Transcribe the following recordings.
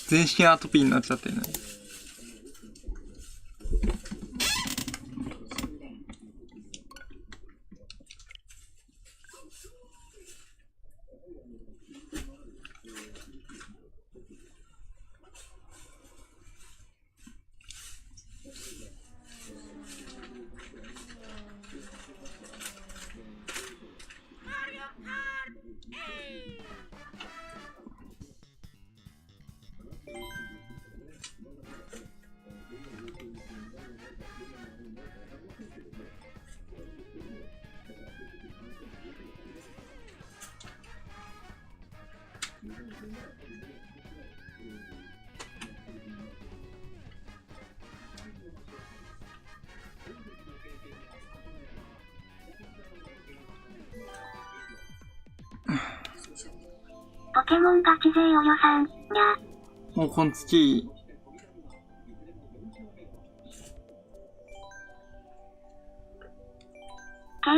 全身アトピーになっちゃってね。ポケモンガチ勢およさん、にゃ。もうこんつき。ケ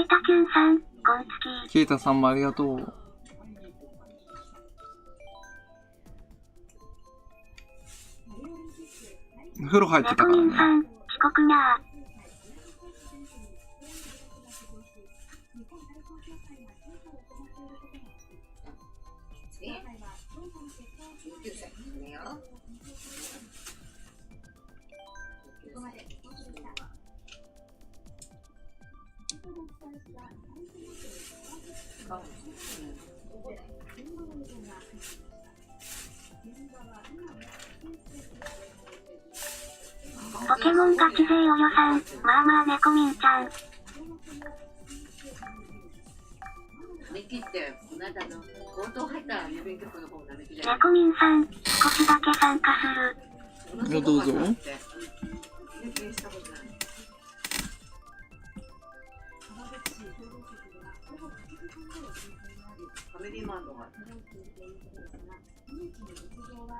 イタキュンさん、こんつき。ケイタさんもありがとう。風呂入ってたからね。ネコミンさん、遅刻にゃー。ポケモンガチ勢およさん、まあまあネコミンちゃん。ネコミンさん、少しだけ参加する。どうぞ。ファミリーマートが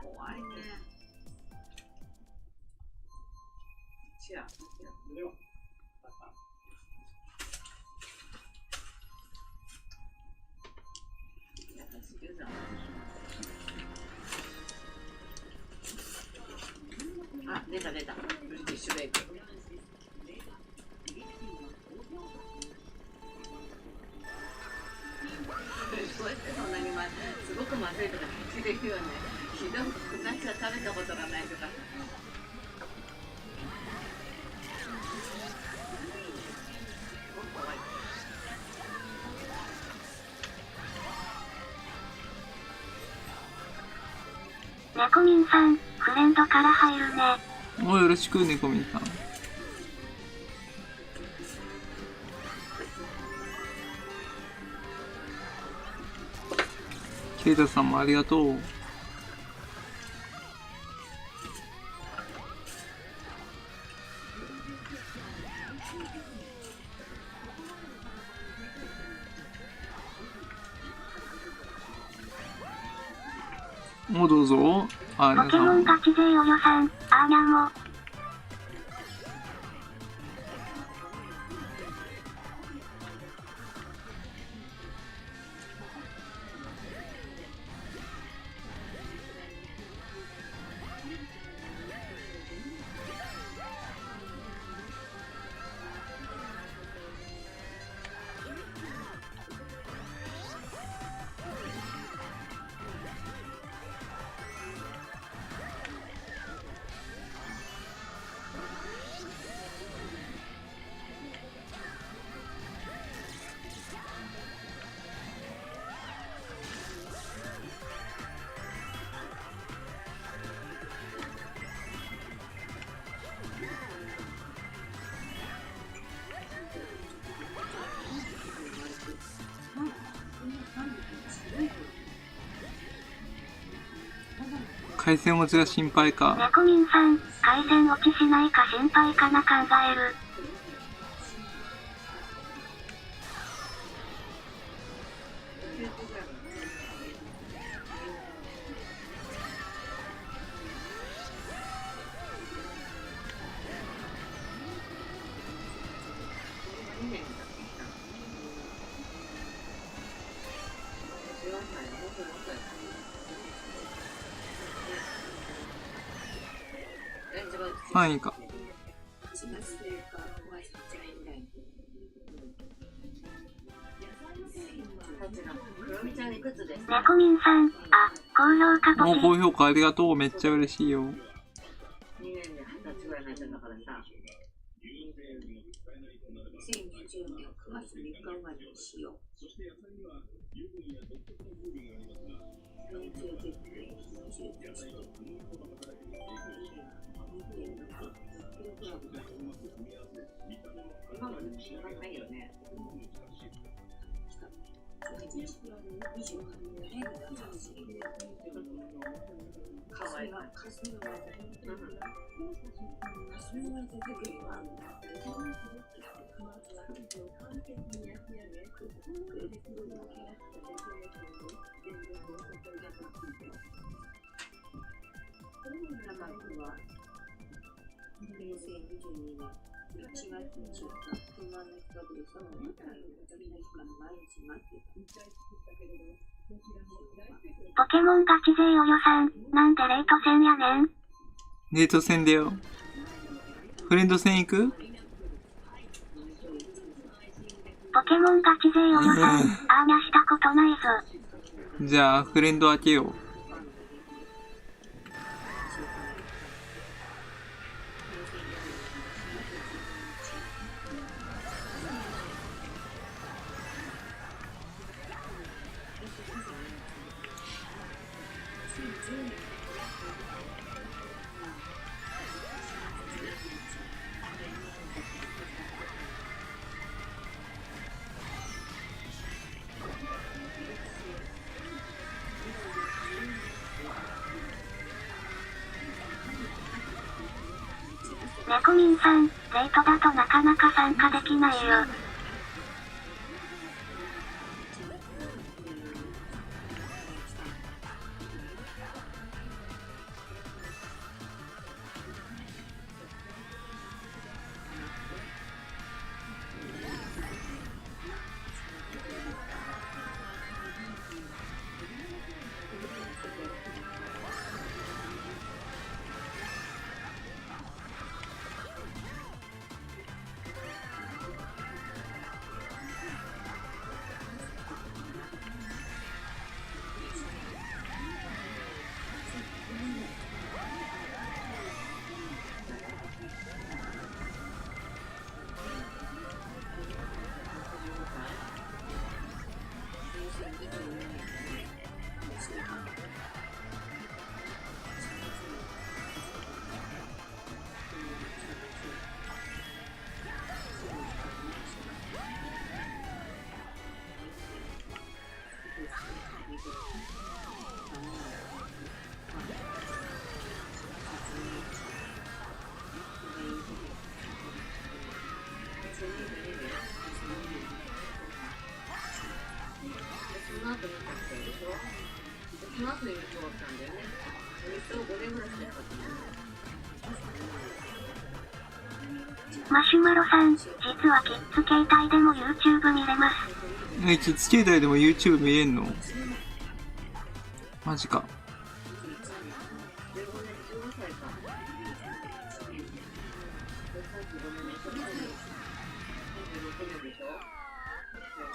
怖いね。チア。あ、出た。ブリティッシュベイク。こうやってそんなにすごくまずいとか口で言うよね。ひどくなんか食べたことがないとか。ネコミンさん、フレンドから入るね。もうよろしく、ネコミンさん。ケイタさんもありがとう。もうどうぞ。あ、ポケモンガチ勢およさん、あーにゃも。回線落ちが心配か。ネコミンさん、回線落ちしないか心配かな考える。3位か。ネコミンさん、あ、高評価もうポチ。高評価ありがとう。めっちゃ嬉しいよ。2年で20歳ぐらいになっちゃったからさ。2020年9月3日生まれにしよう。今も知らないよね。かわいい。ポケモンガチ勢およさん、なんでレート戦やねん。デート戦だよ。フレンド戦行く？ポケモンガチ勢およさん、あーにゃしたことないぞ。じゃあ、フレンド開けよう。ネコミンさん、レートだとなかなか参加できないよ。その後に買ったでしょ。その後に変わったんだよね。5年ぐらいしかなかったんだよね。マシュマロさん、実はキッズ携帯でも YouTube 見れます。キッズ携帯でも YouTube 見れんの？マジか。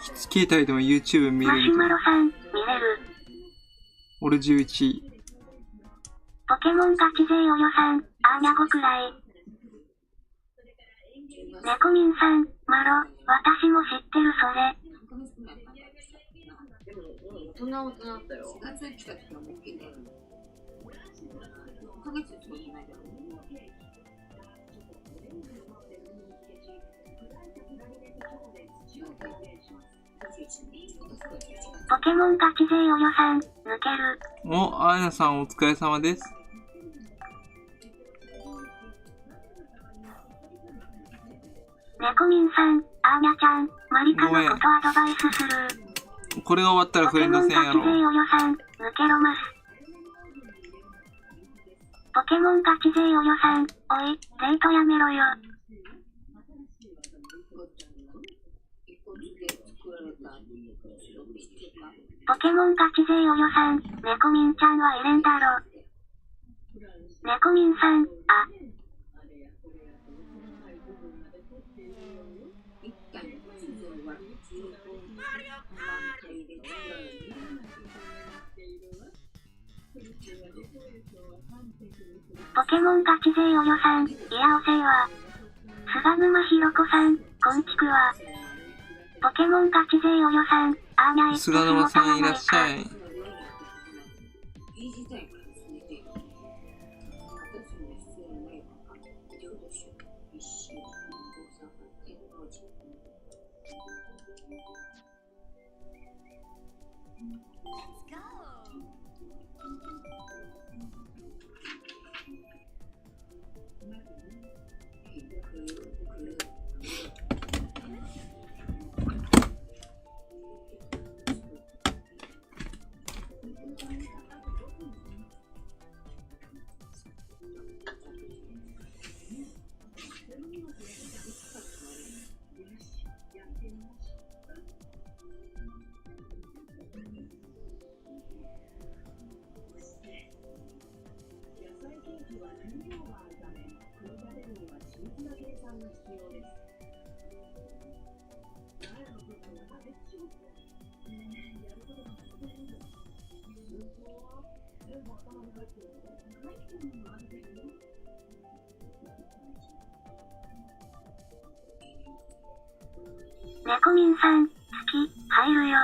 キッズ携帯でも YouTube 見れると。マシュマロさん、見れる。俺11位。ポケモンガチ勢およさん、あーにゃごくらい。ネコミンさん、マロ、私も知ってるそれ。でも、大人だったよ。4月来た時はもう大きいね。1ヶ月しかいないだろう。ポケモンガチ勢およさん、抜ける。お、あやなさんお疲れ様です。ネコミンさん、あーにゃちゃん、マリカのことアドバイスする。これが終わったらフレンド戦やろ。ポケモンガチ勢およさん、抜けろます。ポケモンガチ勢およさん、おい、デートやめろよ。ポケモンガチ勢およさん、ネコミンちゃんは入れんだろ。ネコミンさん、あ、ポケモンガチ勢およさん、いやおせいは。菅沼ひろこさん、こんちくわ。ポケモンガチ勢およさん、あーにゃいって菅沼さんいらっしゃい。ネコミンさん、好き、入るよ。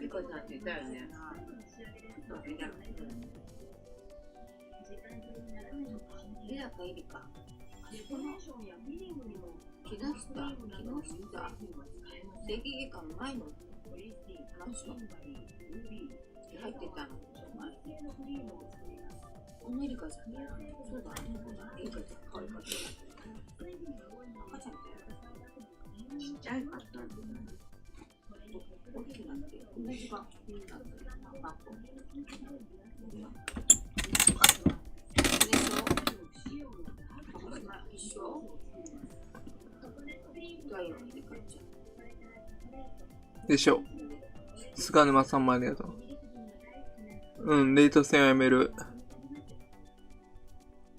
ピコちゃんっていたよね。リラかイリか。木下、正義劇館の前のマンションに入ってたの。このエリカじゃん。そうだね。エリカちゃん可愛かった。赤ちゃんみたいな。ちっちゃいかった。大きくなって同じ学校になって学校。一緒。でしょ。菅沼さんもありがとう。うん、レイト戦をやめる。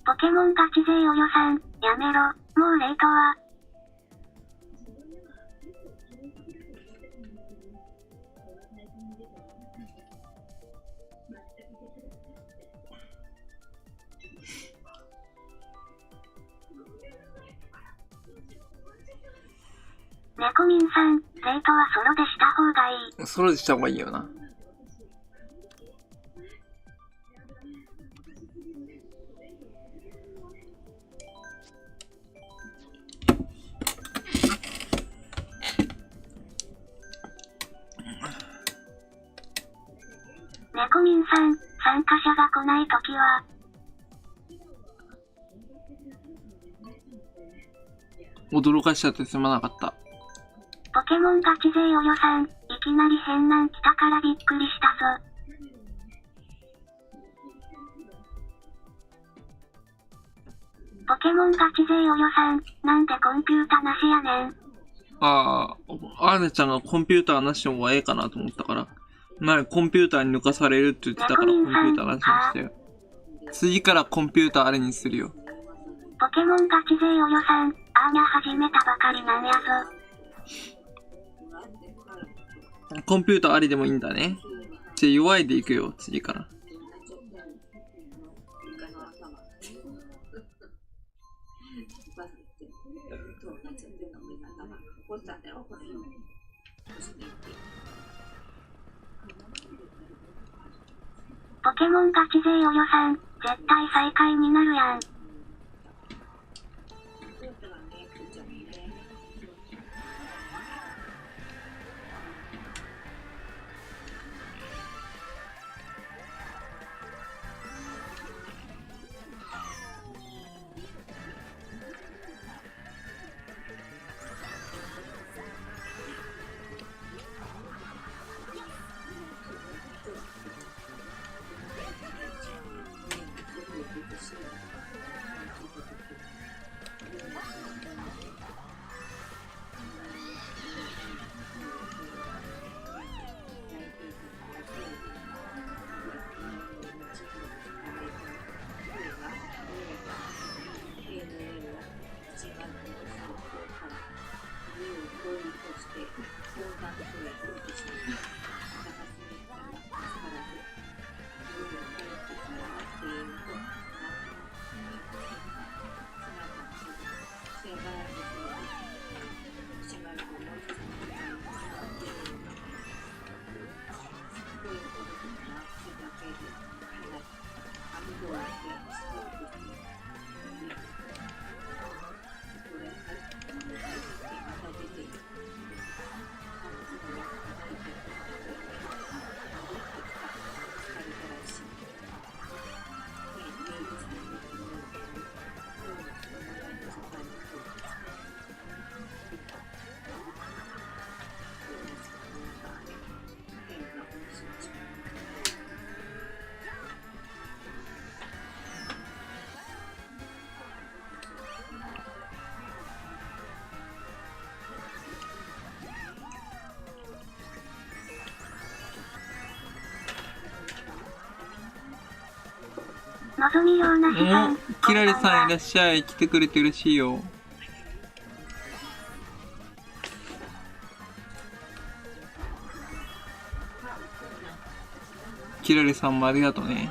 ポケモンガチ勢およさん、やめろ、もうレイトは。ネコミンさん、レイトはソロでした方がいい。ソロでした方がいいよな。ネコミンさん、参加者が来ないときは、驚かしちゃってすまなかった。ポケモンガチ勢およさん、いきなり変なん来たからびっくりしたぞ。ポケモンガチ勢およさん、なんでコンピュータなしやねん。ああ、アーネちゃんがコンピューターなしの方がええかなと思ったから。コンピューターに抜かされるって言ってたからコンピューターなしにしたよ。次からコンピューターあれにするよ。ポケモンガチ勢およさん、アーニャ始めたばかりなんやぞ。コンピューターありでもいいんだね。じゃあ弱いでいくよ、次から。ポケモンガチ勢およさん、絶対最下位になるやん。のぞみようなしさん、キラリさんいらっしゃい。来てくれて嬉しいよ。キラリさんもありがとうね。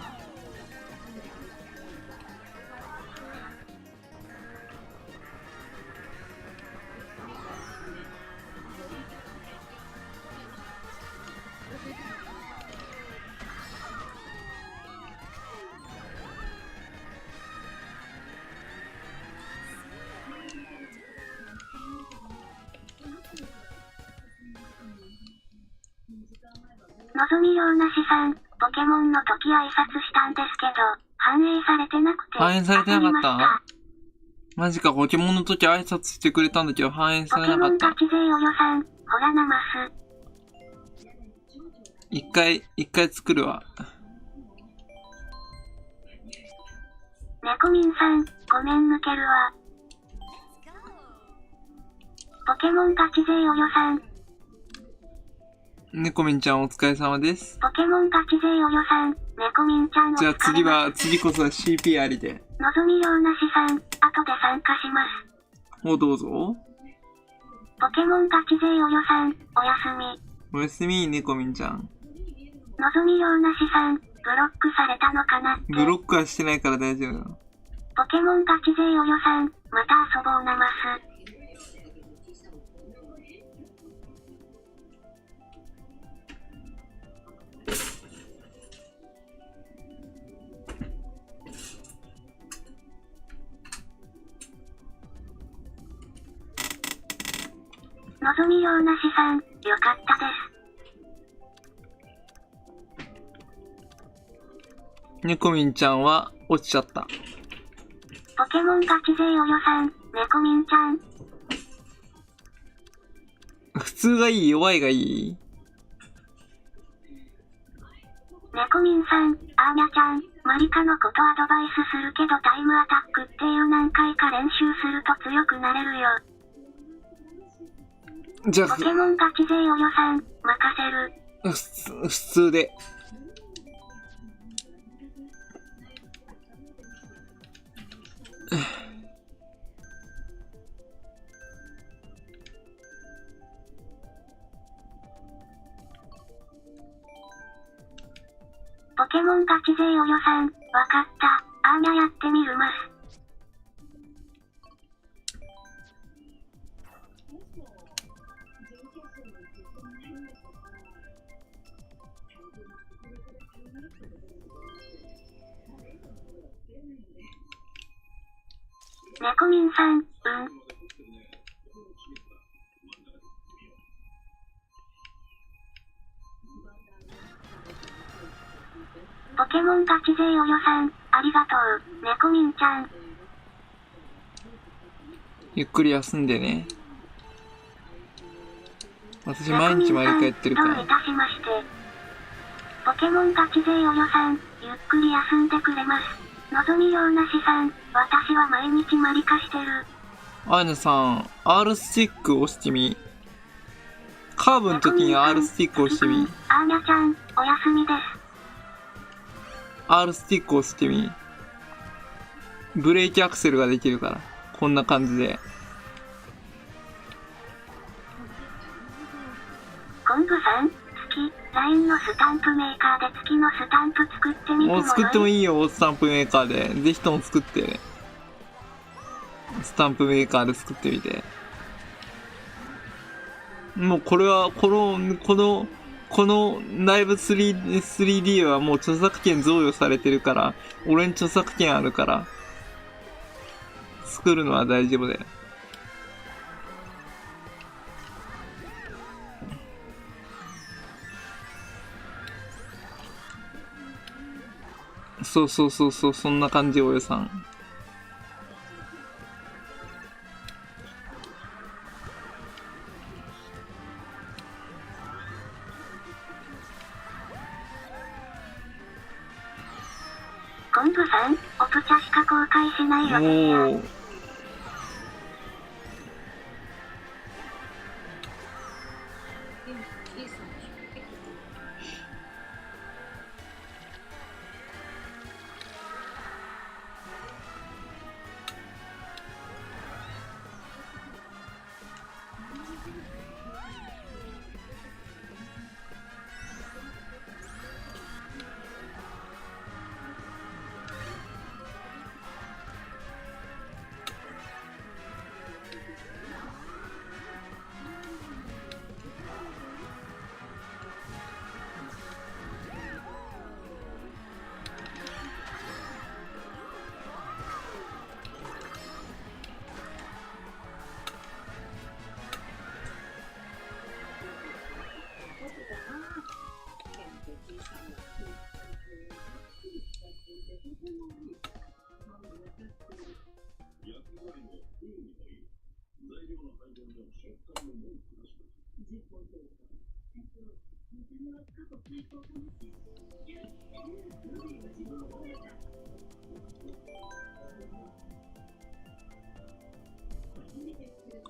のぞみようなしさん、ポケモンの時挨拶したんですけど、反映されてなくて。反映されてなかった焦りました。マジか、ポケモンの時挨拶してくれたんだけど反映されなかった。ポケモンガチ勢およさん、ほらなます。一回作るわ。ネコミンさん、ごめん抜けるわ。ポケモンガチ勢およさん。ネコミンちゃんお疲れ様です。ポケモンガチ勢およさん、ネコミンちゃんお疲れ様。じゃあ次こそは CP ありで。のぞみようなしさん、後で参加します。もうどうぞ。ポケモンガチ勢およさん、おやすみ。おやすみ、ネコミンちゃん。のぞみようなしさん、ブロックされたのかなって。ブロックはしてないから大丈夫だよ。ポケモンガチ勢およさん、また遊ぼうなます。のぞみようなしさん、よかったです。ネコミンちゃんは落ちちゃった。ポケモンガチ勢およさん、ネコミンちゃん。普通がいい？弱いがいい？ネコミンさん、アーニャちゃん、マリカのことアドバイスするけどタイムアタックっていう何回か練習すると強くなれるよ。じゃあ、ポケモンガチ勢およさん、任せる。普通で。ポケモンガチ勢およさん、わかった。アーニャやってみるます。ネコミンさん、ポケモンガチ勢およさん、ありがとう、ネコミンちゃん。ゆっくり休んでね。私毎日毎回やってるから。どういたしまして。ポケモンガチ勢およさん、ゆっくり休んでくれます。のぞみようなしさん、私は毎日マリカしてる。アイナさん、R スティック押してみ。カーブの時に R スティック押してみ。アーニャちゃん、おやすみです。R スティック押してみ。ブレーキアクセルができるから。こんな感じで。コンブさん、月、LINE のスタンプメーカーで月のスタンプ作ってみてもよい？作ってもいいよ、スタンプメーカーで。ぜひとも作って。スタンプメーカーで作ってみて。もうこれは、このライブ 3D はもう著作権贈与されてるから、俺に著作権あるから、作るのは大丈夫だよ。そう、そんな感じ、およさん。コンブさん、オプチャしか公開しないよね。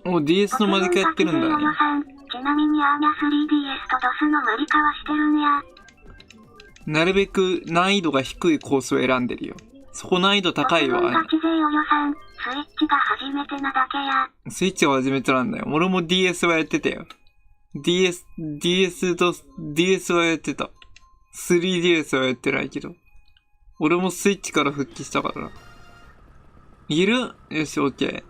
お、DS のマジカやってるんだね。ちなみにアーニャ 3DS とドスのマリカはしてるんや。なるべく難易度が低いコースを選んでるよ。そこ難易度高いわ。ポケモンガチ勢およさん、スイッチが初めてなだけや。スイッチが初めてなんだよ。俺も DS はやってたよ。DS はやってた。3DS はやってないけど。俺もスイッチから復帰したからな。いる？よし、オッケー。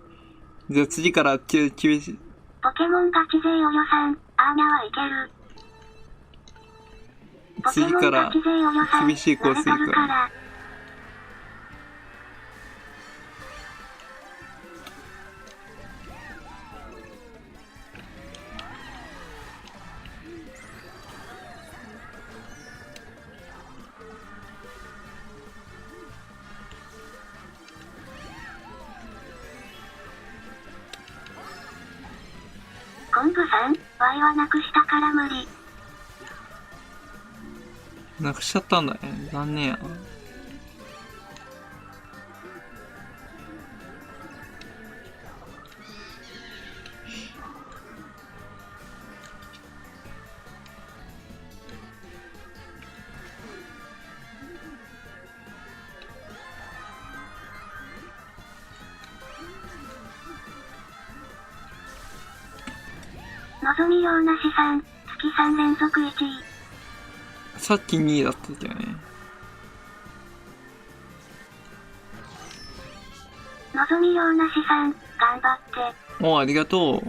じゃあ次から厳しい。ポケモンガチ勢およさん、アーニャはいける。次から厳しいコース行くから。コングさん、Y はなくしたから無理。なくしちゃったんだね。残念や。のぞみようなしさん、月3連続1位。さっき2位だったけどね。のぞみようなしさん、頑張って。お、ありがとう。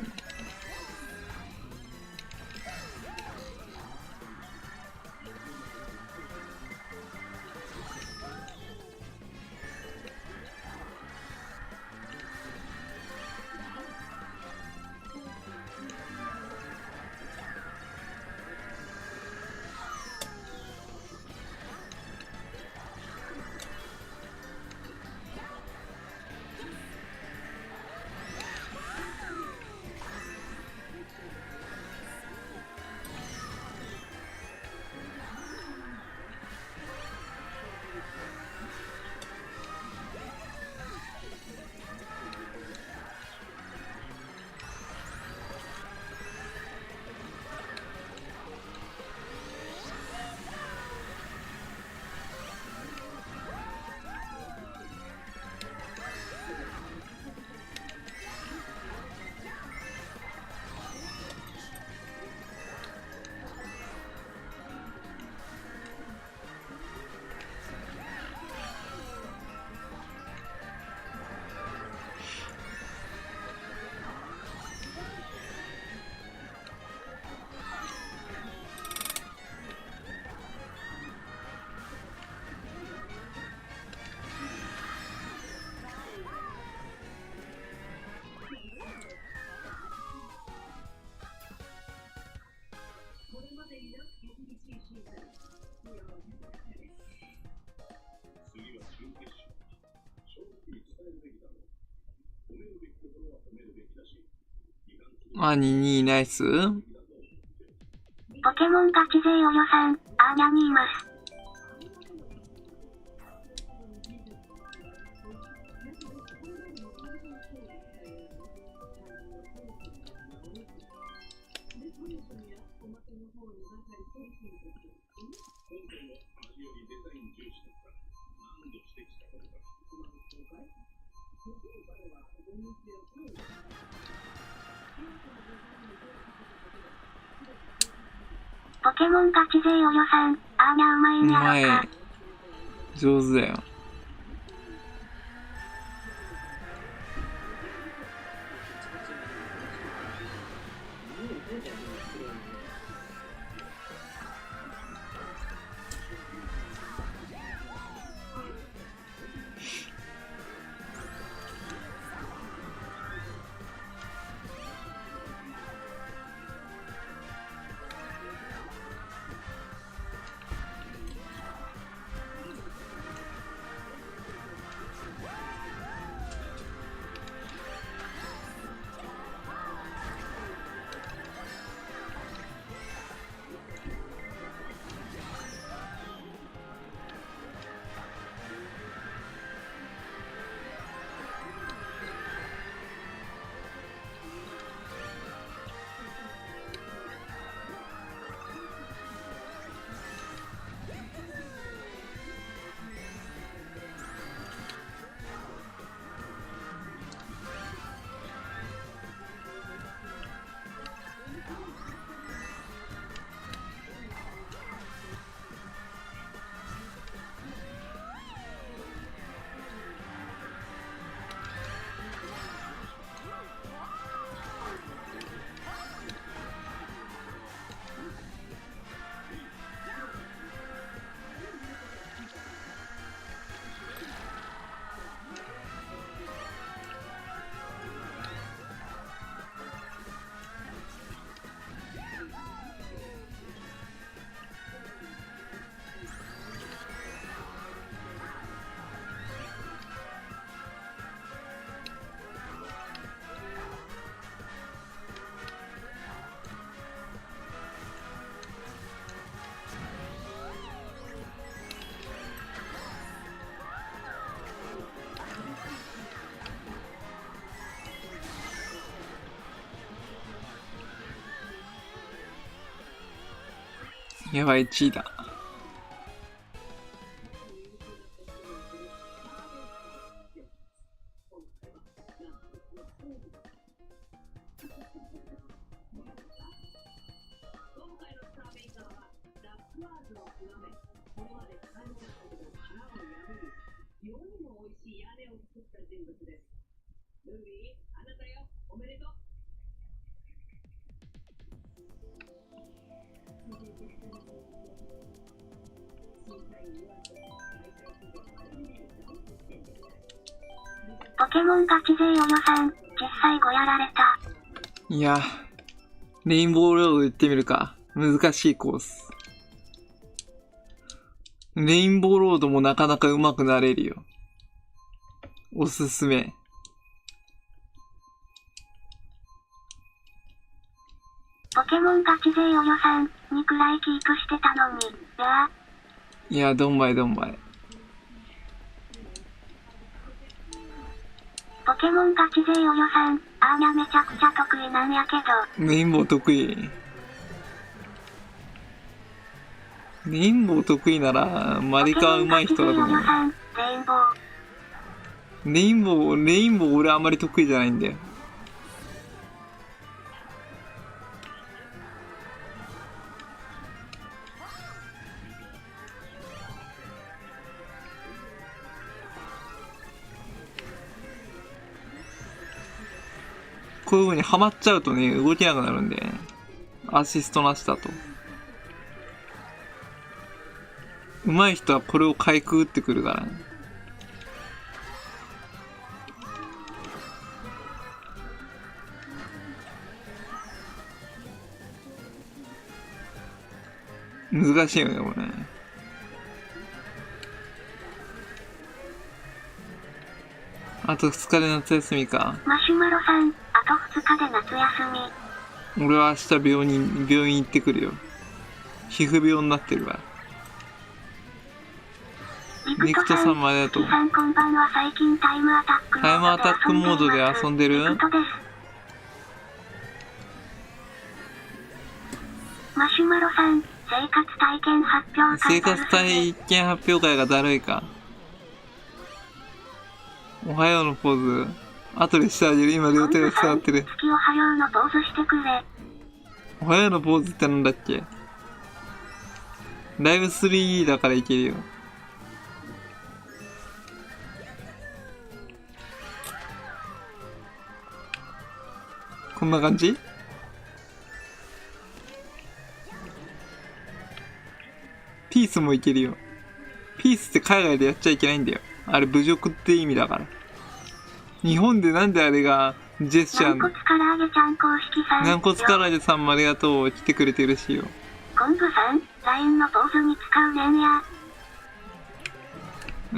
2位ナイス。ポケモンガチ勢およさん、アーニャにいます。ポケモンガチ勢およさん、アーニャうまいんやろか。うまい。上手だよ。やばい、1位だ。ポケモンガチ勢およさん、実際ごやられた。いや、レインボーロード行ってみるか。難しいコース。レインボーロードもなかなか上手くなれるよ。おすすめ。ポケモンガチ勢およさんにくらいキープしてたのに、いや、どんまいどんまい。ポケモンガチ勢およさん、アーニャめちゃくちゃ得意なんやけど。レインボー得意。レインボー得意なら、マリカ上手い人だと思う。レインボー俺あんまり得意じゃないんだよ。こういう風にハマっちゃうとね、動けなくなるんで、アシストなしだと。上手い人はこれをかいくぐってくるからね。難しいよね、これね。あと2日で夏休みか。マシュマロさん、あと2日で夏休み。俺は明日病院行ってくるよ。皮膚病になってるわ。リクトさんもありがとう。さんこんばんは。最近タイムアタックモードで遊んでる？リクトです。マシュマロさん、生活体験発表会。生活体験発表会がだるいか。おはようのポーズ、後でしてあげる。今両手が伝わってる。月おはようのポーズしてくれ。おはようのポーズってなんだっけ？ライブ 3D だからいけるよ。こんな感じ？ピースもいけるよ。ピースって海外でやっちゃいけないんだよ。あれ侮辱って意味だから。日本でなんであれがジェスチャー。軟骨唐揚げちゃん公式さん。軟骨唐揚げさんもありがとう。来てくれて嬉しいよ。昆布さん、LINE のポーズに使うねんや。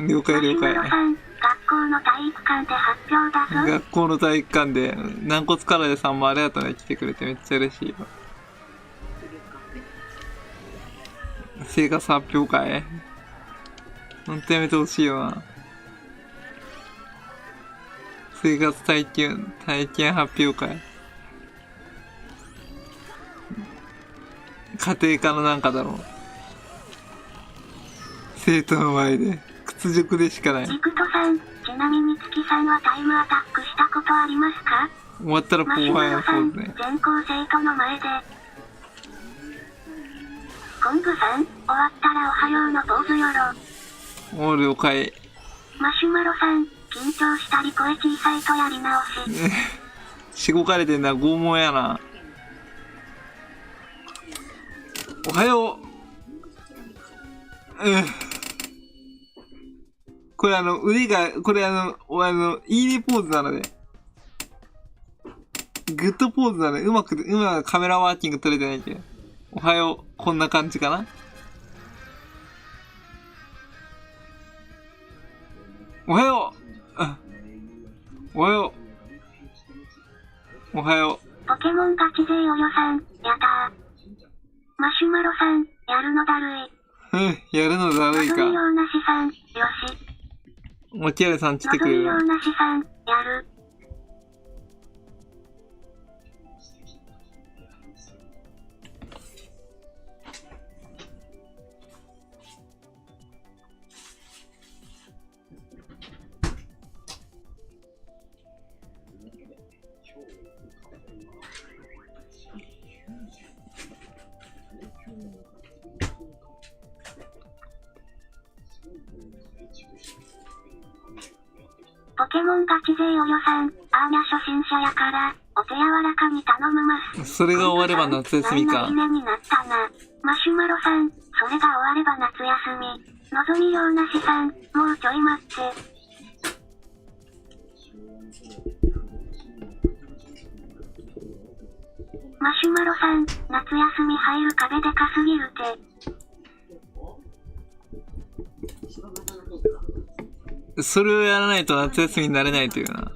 了解了解。学校の体育館で発表だぞ。学校の体育館で、軟骨唐揚げさんもありがとうね。来てくれてめっちゃ嬉しいよ。生活発表会ほんとやめてほしいよな。生活体験発表会。家庭科のなんかだろう。生徒の前で屈辱でしかない。ジクトさん、ちなみに月さんはタイムアタックしたことありますか？終わったら後輩のポーズね。全校生徒の前で。昆布さん、終わったらおはようのポーズよろ。お了解。マシュマロさん、緊張したり声小さいとやり直し。しごかれてんな、拷問やな。おはよう。これ腕が、これいいねポーズなので。グッドポーズなので、うまくカメラワーキング撮れてないけど。おはよう。こんな感じかな。おはよう。おはよう。おはよう。ポケモンガチ勢およさん、やったー。マシュマロさん、やるのだるい。やるのだるいか。ようなしさん、よし。もちあれさん来てくれる。ようなしさん、やる。ポケモンガチ勢およさん、アーニャ初心者やから、お手柔らかに頼むます。それが終われば夏休みかいい。ねになったな。マシュマロさん、それが終われば夏休み。のぞみようなしさん、もうちょい待って。マシュマロさん、夏休み入る壁でかすぎるて。それをやらないと夏休みになれないというな。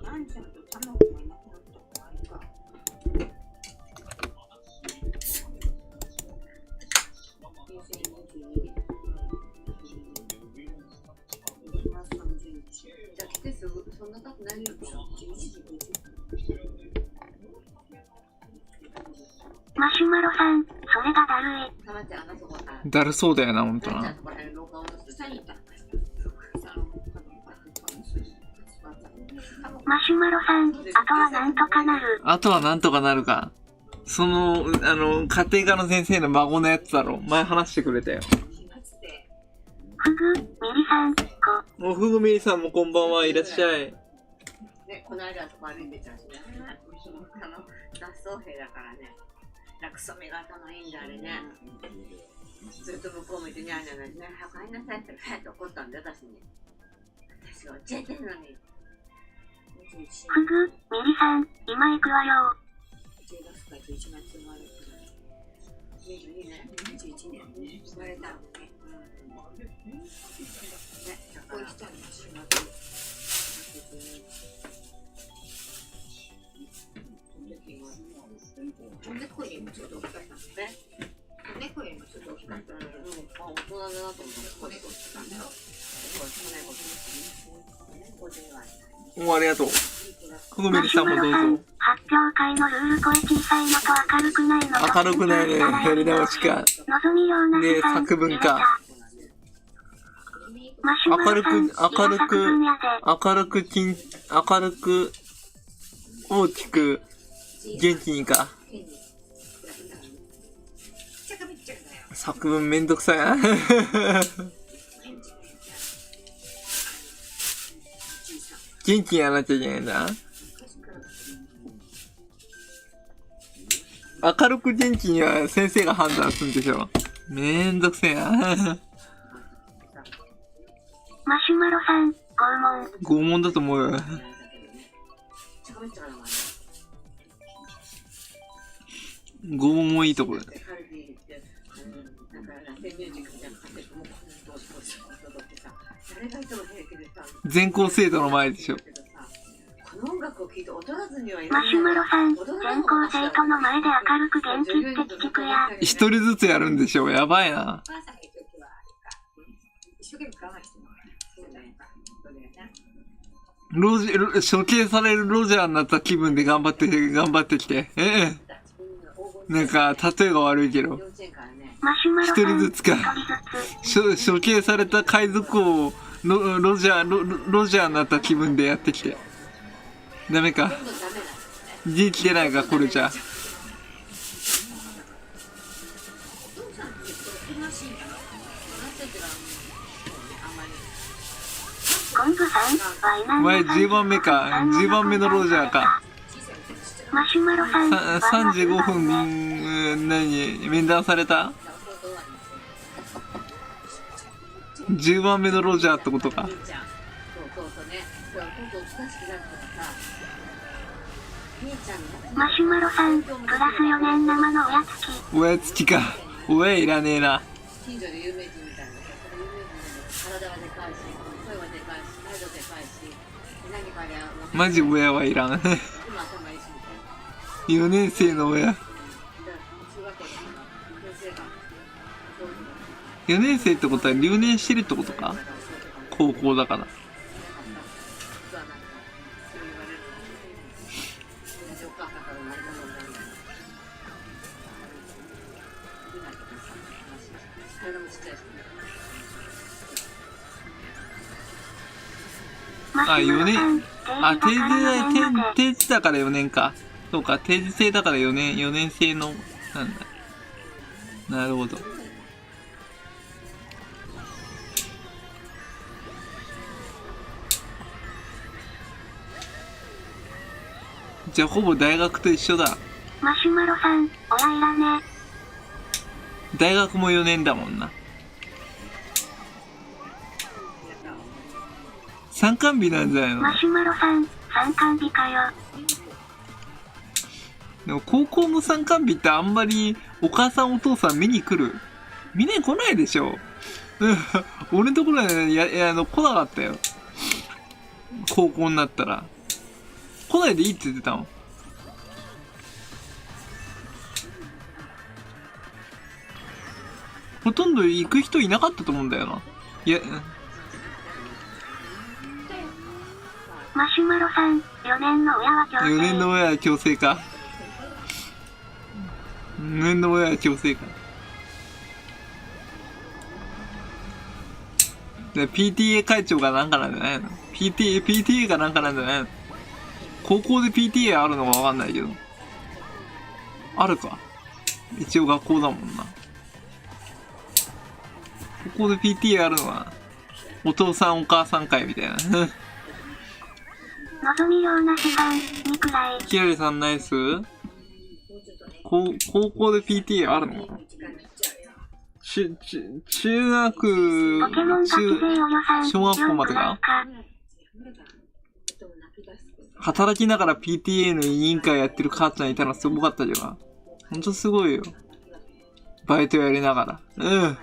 マシュマロさん、それがだるい。だるそうだよな、ほんとな。マシュマロさん、あとはなんとかなる。あとはなんとかなるか。その、家庭科の先生の孫のやつだろ。前話してくれたよ。ふぐ、みりさん、おふぐみりさんもこんばんは、いらっしゃい。ね、この間そこ歩いてたしね。脱走兵だからね。クソ目が頭いいんだあれね。ずっと向こう向いてニャーニャーなね、早く入んなさいってファッと怒ったんだよ、私に。私が教えてんのに。ふぐ、みりさん、今行くわよ。10月から11月生まれて22年 ?21 年ね、生まれたのね。ね、だから、4月。猫よりもちょっと大きかったのね。猫よりもちょっと大きかったので、大人だなと思って猫してたんだよ。猫ではない。お、ありがとう。ふぐみりさんもどうぞ。発表会のルール声小さいのと明るくないのと。明るくないね、やり直しか。のぞみようなで、作文か。明るく、大きく、元気にか。作文めんどくさいな。元気にやらなきゃいけないんだ。明るく元気には先生が判断するんでしょ。めんどくせえな。マシュマロさん、拷問。拷問だと思うよ。拷問もいいところだね。全校生徒の前でしょ。マシュマロさん、全校生徒の前で明るく元気って聞くや。一人ずつやるんでしょ。やばいな。処刑されるロジャーになった気分で頑張ってきて。なんか、例えが悪いけど。一人ずつか。処刑された海賊王、ロジャーになった気分でやってきて。ダメか。元気出ないか、これじゃ。前10番目か。10番目のロジャーか。マシュマロさん、35分、面談された ?10 番目のロジャーってことか。マシュマロさん、プラス4年生のおやつき。おやつきか。親いらねえな。近所で有名人みたいな。体はでかいし、声はでかいし、態度でかいし、何かでマジ親はいらん。4年生の親。4年生ってことは留年してるってことか。高校だから。あ、4年。あ、定時だから4年か。そうか、定時制だから4年生の、なんだ。なるほど。じゃあほぼ大学と一緒だ。マシュマロさん、親いらね。大学も4年だもんな。参観日なんじゃないの？マシュマロさん、参観日かよ。でも高校の参観日ってあんまりお母さんお父さん見に来る？見に来ないでしょ。うん、俺のところはね、来なかったよ。高校になったら。来ないでいいって言ってたもん。ほとんど行く人いなかったと思うんだよな。いや、マシュマロさん、4年の親は強制。4年の親は強制か。4年の親は強制か。で PTA 会長がなんかなんじゃないの？ PTA がなんかなんじゃないの？高校で PTA あるのかわかんないけど。あるか。一応学校だもんな。高校で PTA あるのは、お父さんお母さん会みたいな。のぞみようなしさん、にくらい。ひらりさんナイス？高校で PTA あるのかな？中学、ポケモンガチ勢およさん、小学校までか？働きながら PTA の委員会やってる母ちゃんいたのすごかったじゃん。ほんとすごいよ。バイトやりながら。うん。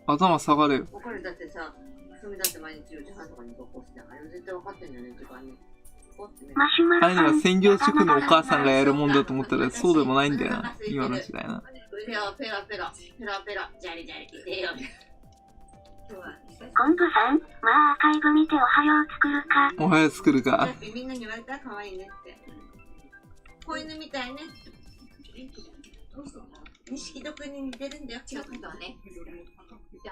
頭下がるよ。これだってさ、それだって毎日4時半とかに投稿してたから絶対分かってんじゃね時間に。マシュマロさん。あれは専業主婦のお母さんがやるもんだと思ったらそうでもないんだよな。今の時代な。腕をペラペラ、ペラペラ、ジャリジャリってよ。コンプさん、まあアーカイブ見ておはよう作るか。おはよう作るか。みんなに言われたら可愛いねって。子犬みたいね。錦戸くんに似てるんだよ。違うことはね。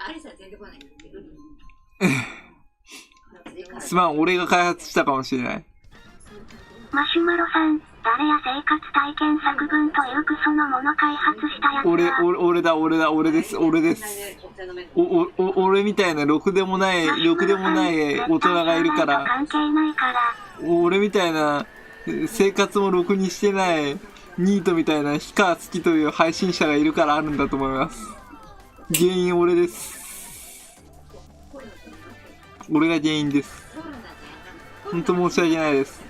アリサ全然来ないんだけど。すまん、俺が開発したかもしれない。マシュマロさん、誰や生活体験作文というクソのもの開発したやつは。俺です。俺みたいなろくでもない大人がいるから、関係ないから。俺みたいな生活もろくにしてないニートみたいなヒカ好きという配信者がいるからあるんだと思います。原因俺です。俺が原因です。本当申し訳ないです。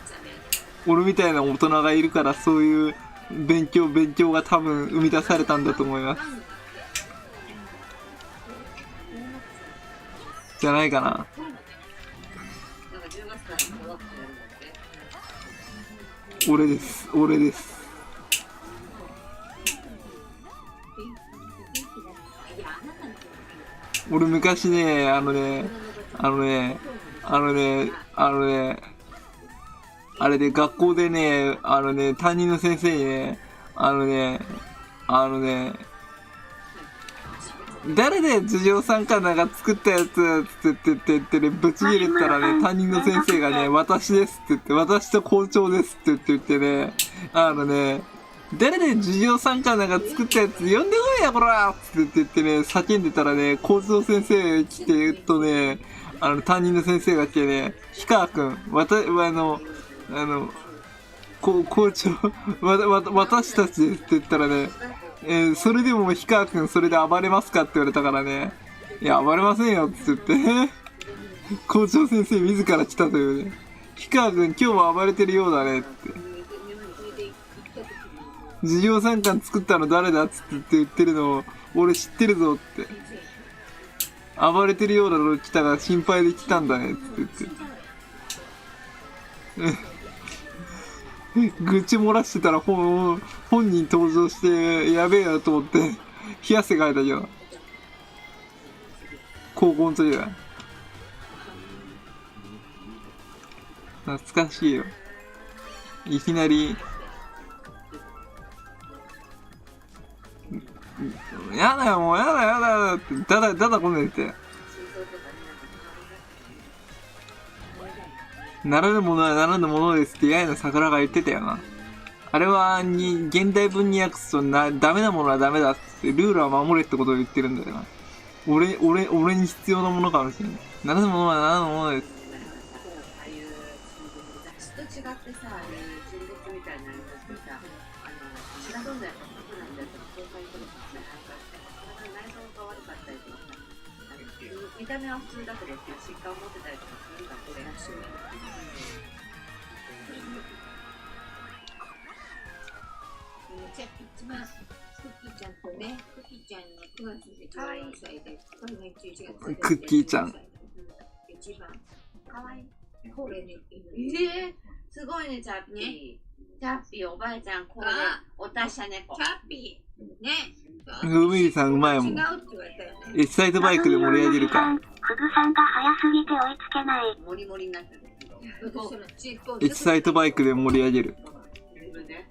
俺みたいな大人がいるからそういう勉強が多分生み出されたんだと思います。じゃないかな。俺です。俺昔ね、あれで学校でね、担任の先生にね、誰で授業参観なんか作ったやつって言ってね、ぶち切れたらね、担任の先生がね、私ですって言って、私と校長ですって言ってね、誰で授業参観なんか作ったやつ呼んでこいやこらって言ってね、叫んでたらね、校長先生来てとね、担任の先生が来てね、氷川くん、校長、私たちですって言ったらね、それでも氷川くんそれで暴れますかって言われたからね、いや暴れませんよって言って校長先生自ら来たというね、氷川くん今日も暴れてるようだねって、授業参観作ったの誰だっつって言ってるのを俺知ってるぞって、暴れてるようだろ来たが心配で来たんだねって言って愚痴漏らしてたら本人登場してやべえなと思って冷や汗かいたけど、高校の時だ。懐かしいよ。いきなりやだよもうやだってだだこねて、ならぬものはならぬものですって八重の桜が言ってたよな。あれは現代文に訳すとダメなものはダメだってルールは守れってことを言ってるんだよな。俺に必要なものかもしれない。ならぬものはならぬものです。画ってさ、純烈みたいなのやつでさ、血がどんどんやったら濃くなっちゃうと公開とかさ、内臓が悪かったりとかさ、見た目は普通だけど疾患を持ってたりとかするんだってらしいね。一番クッキーちゃんとね、クッキーちゃんの9月で14歳で、これが11月でクッキーちゃん。一番かわいい。これね、すごいね、チャッピー。チャッピー、おばあちゃん、これ、お達者猫。チャッピーね。グミリさんうまいもん。違うって言われたよね。エキサイトバイクで盛り上げるか。フグさんが早すぎて追いつけない。モリモリになってる。エキサイトバイクで盛り上げる。自分で。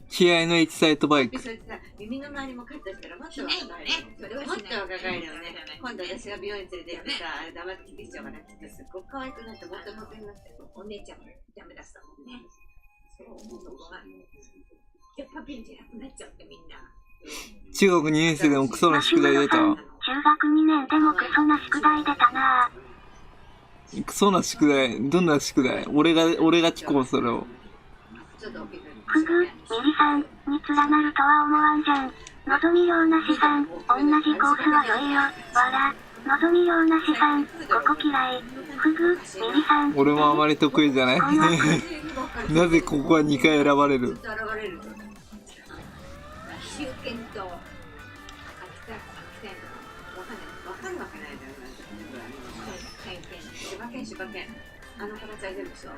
気合のエキサイトバイク。それでさ、耳の周りもカットしたらもっと若返る。それはもっと若返るよね。ね。今度私が美容院連れて行ってさ、あれ黙って聞きしちゃうから、きっとすっごく可愛くなって、もっとモテになってる。お姉ちゃんもダメだったもんね。そう、そこが。で、パピンじゃなくなっちゃってみんな。中学2年生でもクソな宿題出たわ。中学2年でもクソな宿題出たなぁ。クソな宿題、どんな宿題？俺が聞こう、それを。ちょっと大きく。フグ、ミリさんに連なるとは思わんじゃん。のぞみようなしさん、同じコースは良いよ。わら。のぞみようなしさん、ここ嫌い。フグ、ミリさん。俺もあまり得意じゃない。なぜここは2回選ばれる？現れる。集権と、わかるわけないじゃん。柴犬。あの形は全部そう。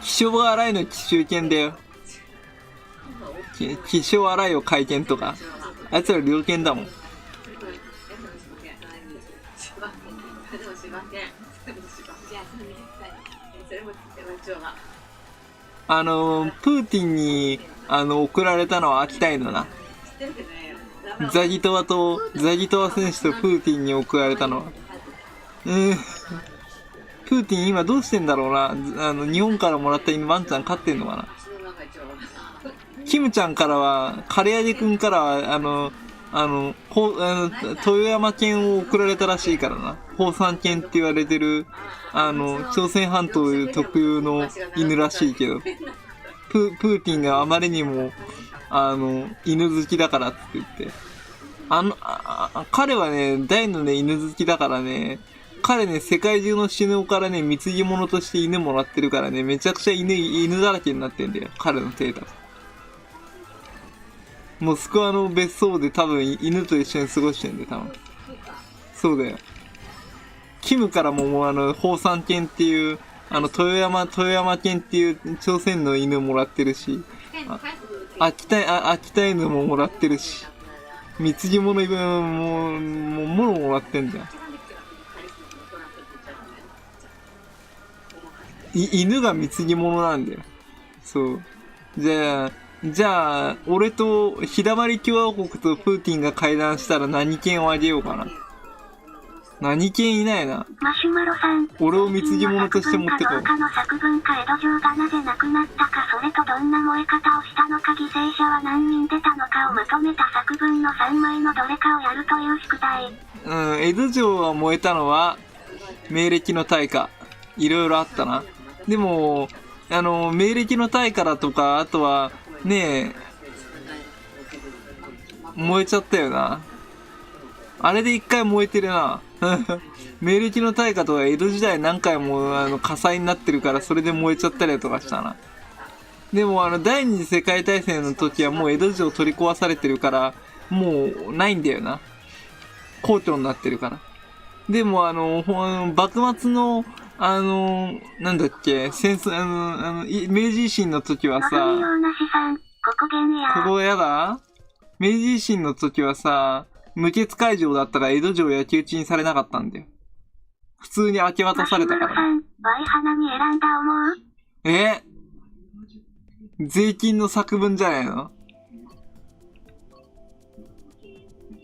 気性荒いの奇襲犬だよ。気性荒いを会見とか。あいつら猟犬だもん。プーティンに、送られたのは秋田犬な。ザギトワ選手とプーティンに送られたのは。プーティン今どうしてんだろうな。日本からもらった犬ワンちゃん飼ってんのかな。キムちゃんからは、カレアジ君からは、豊山犬を送られたらしいからな。宝山犬って言われてる、朝鮮半島特有の犬らしいけど、プーティンがあまりにも、犬好きだからって言って。彼はね、大のね、犬好きだからね、彼ね、世界中の首脳からね、貢ぎ物として犬もらってるからね、めちゃくちゃ犬だらけになってんだよ。彼のデータ。モスクワの別荘で多分犬と一緒に過ごしてんだよ、多分。そうだよ。キムからも宝山犬っていう、豊山犬っていう朝鮮の犬もらってるし、秋田犬ももらってるし、貢ぎ物ももらってんだよ。犬が貢ぎ物なんだよ。そう。じゃあ、俺と、日だまり共和国とプーティンが会談したら何犬をあげようかな。何犬いないな。マシュマロさん。俺を貢ぎ物として持ってこう。どうかの作文か江戸城がなぜなくなったか、それとどんな燃え方をしたのか、犠牲者は何人出たのかをまとめた作文の3枚のどれかをやるという宿題。江戸城は燃えたのは、明暦の大火。いろいろあったな。でも、明暦の大火だとか、あとは、ねえ、燃えちゃったよな。あれで一回燃えてるな。明暦の大火とか江戸時代何回も火災になってるからそれで燃えちゃったりとかしたな。でも第二次世界大戦の時はもう江戸城取り壊されてるから、もうないんだよな。皇居になってるから。でも幕末のなんだっけ、戦争、明治維新の時はさ、ここやだ？明治維新の時はさ、無血開城だったから江戸城焼き討ちにされなかったんだよ。普通に明け渡されたから。税金の作文じゃないの？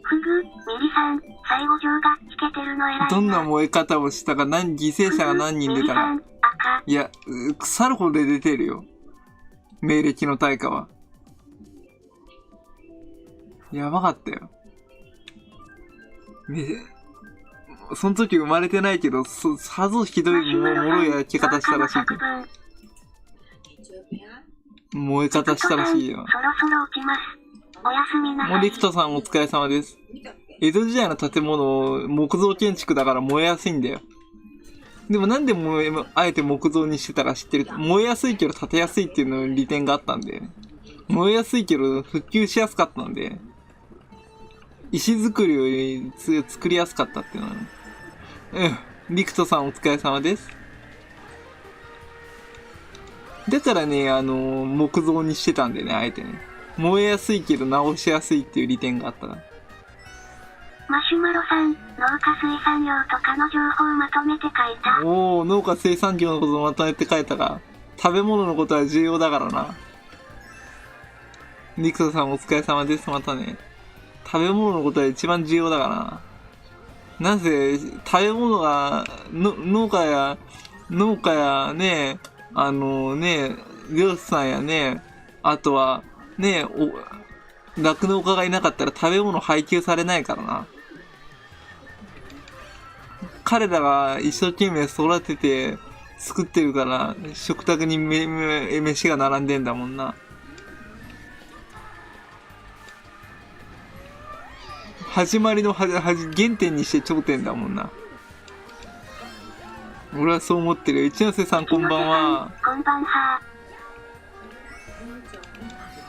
フグ、ミリさん、最後城がつけてるの偉いな。どんな燃え方をしたか、犠牲者が何人出たか。いや、腐るほどで出てるよ。明暦の大火は。やばかったよ。その時生まれてないけど、さぞひどいもろい焼き方したらしいけど。燃え方したらしいよ。そろそろ起きます。おやすみなさい。もうリクトさんお疲れ様です。江戸時代の建物、木造建築だから燃えやすいんだよ。でもなんであえて木造にしてたら知ってる？燃えやすいけど建てやすいっていうの利点があったんで。燃えやすいけど復旧しやすかったんで。石造りより作りやすかったっていうのはね。うん。リクトさんお疲れ様です。だからね、木造にしてたんでね、あえてね。燃えやすいけど直しやすいっていう利点があったから。マシュマロさん、農家生産業とかの情報をまとめて書いた。おー、農家生産業のことをまとめて書いたが、食べ物のことは重要だからな。リクトさんお疲れ様です。またね。食べ物のことは一番重要だからな。なぜ、食べ物が、農家やね、漁師さんやね、あとは、ね、酪農家がいなかったら食べ物配給されないからな。彼らが一生懸命育てて作ってるから、食卓に飯が並んでんだもんな。始まりの原点にして頂点だもんな。俺はそう思ってる。一ノ瀬さんこんばんは。こんばんは。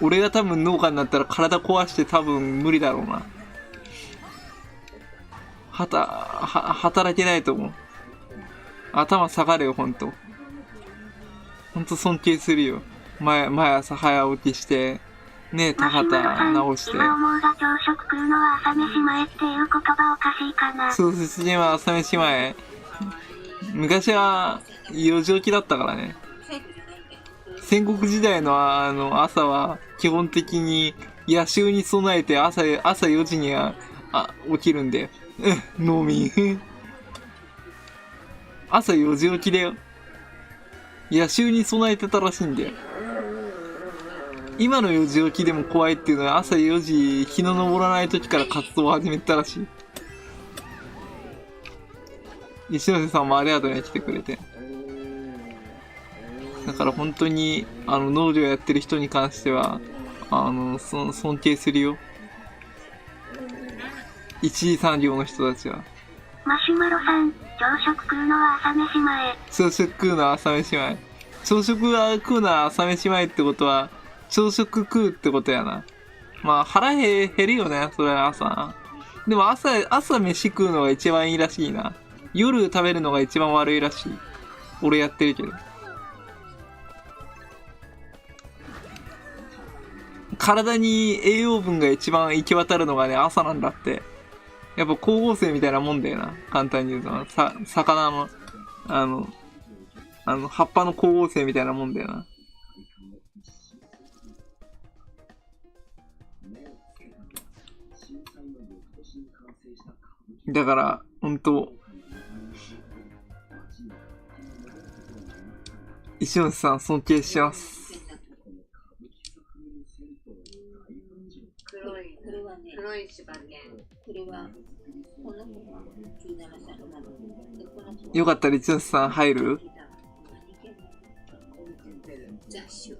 俺が多分農家になったら体壊して多分無理だろうな。働けないと思う。頭下がれよ、ほんと。ほんと尊敬するよ。毎朝早起きして、ねえ、田畑直して。今思うが朝食食うのは朝飯前っていう言葉おかしいかな。そうです、今朝飯前。昔は4時起きだったからね。戦国時代の朝は基本的に夜襲に備えて朝4時には起きるんで。農民。朝4時起きだよ。夜襲に備えてたらしいんだよ。今の4時起きでも怖いっていうのは朝4時日の昇らない時から活動を始めたらしい。石ノ瀬さんもありがとうね、来てくれて。だから本当に農業やってる人に関しては尊敬するよ。一次産業の人たちは。マシュマロさん、朝食食うのは朝飯前。朝食食うのは朝飯前。朝食は食うのは朝飯前ってことは朝食食うってことやな。まあ腹減るよね、それは朝。でも朝飯食うのが一番いいらしいな。夜食べるのが一番悪いらしい。俺やってるけど。体に栄養分が一番行き渡るのがね、朝なんだって。やっぱ光合成みたいなもんだよな。簡単に言うと。魚の、葉っぱの光合成みたいなもんだよな。だから、ほんと、石本さん尊敬してます。黒い柴犬。これはこの子が17歳の女の子で、この子よかったら一ノ瀬さん入る？雑種。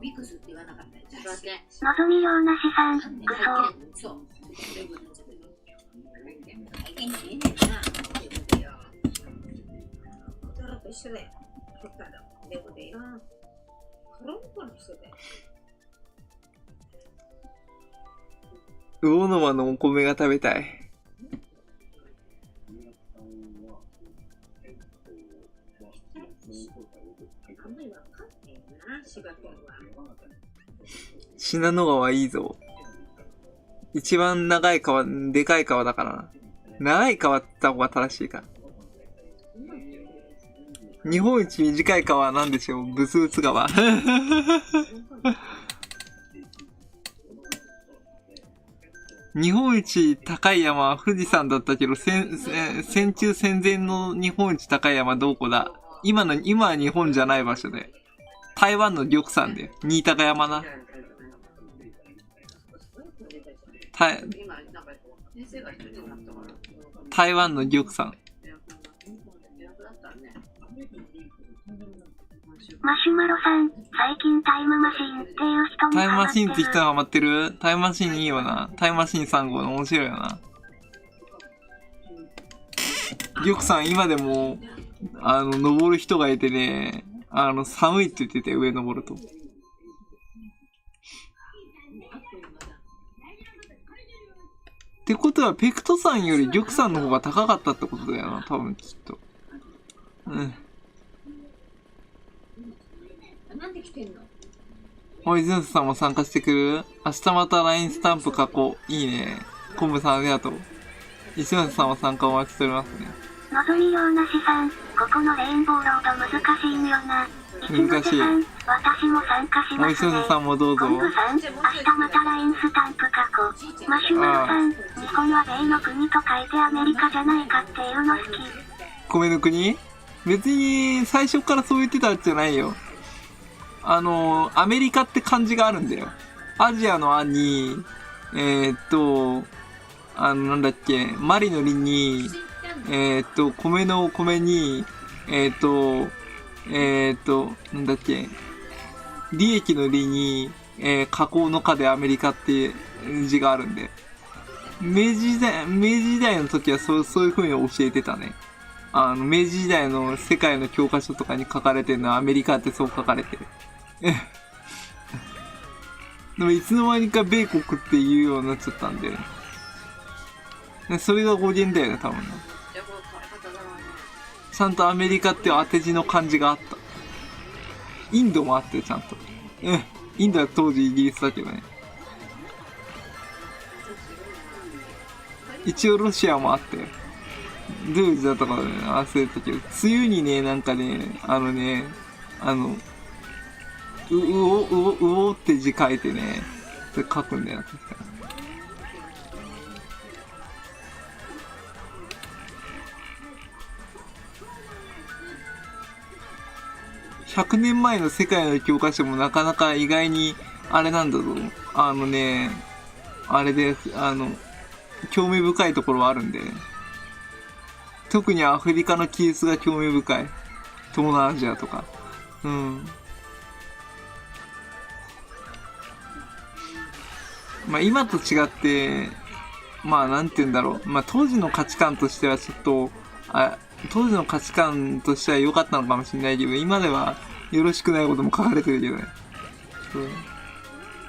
ビクスって言わなかったよ。雑種。望みような資産、愚装。そう。最近見えねえな。それと一緒だよ。こっからでもね、コロンコロン一緒だよ。魚沼のお米が食べたい。信濃川いいぞ。一番長い川、でかい川だからな。長い川って言った方が正しいか。日本一短い川は何でしょう？ブスーツ川。日本一高い山は富士山だったけど、戦中戦前の日本一高い山どこだ？今は日本じゃない場所で。台湾の玉山で。新高山な。先生が一人になったから。台湾の玉さん。エアコンだったらね。マシュマロさん、最近タイムマシンっていう人にタイムマシンって人ハハマってる？タイムマシンいいよな。タイムマシン3号の面白いよな。玉さん今でも、登る人がいてね、寒いって言ってて、上登ると。ってことは、ペクトさんより玉さんの方が高かったってことだよな、多分きっと。うん。なんで来てんの？おい、ズンスさんも参加してくる？明日また LINE スタンプ書こう。いいね。コンブさんありがとう。石松さんも参加お待ちしておりますね。のぞみようなしさん、ここのレインボーロード難しいんよな。難しい。私も参加しおい、ますね。石松さんもどうぞ。コンブさん、明日また LINE スタンプ書こう。マシュマロさん、日本は米の国と書いてアメリカじゃないかっていうの好き。米の国？別に最初からそう言ってたんじゃないよ。アメリカって漢字があるんだよ。アジアのアに、なんだっけ、マリのリに、米の米に、なんだっけ、利益の利に、加工の加でアメリカって字があるんで。明治時代の時はそういう風に教えてたね。明治時代の世界の教科書とかに書かれてるのはアメリカってそう書かれてる。でもいつの間にか米国って言うようになっちゃったんで。それが語源だよね、多分ね。ちゃんとアメリカっていう当て字の漢字があった。インドもあってちゃんと。インドは当時イギリスだけどね。一応ロシアもあって。どういう字だったかね、忘れたけど。梅雨にね、なんかね、うおって字書いてね、それ書くんだよ、確かに。100年前の世界の教科書もなかなか意外に、あれなんだぞ。あれで、興味深いところはあるんで。特にアフリカの記述が興味深い。東南アジアとか。うん。まあ今と違って、まあなんて言うんだろう。まあ当時の価値観としてはちょっと、当時の価値観としては良かったのかもしれないけど、今ではよろしくないことも書かれてるけどね。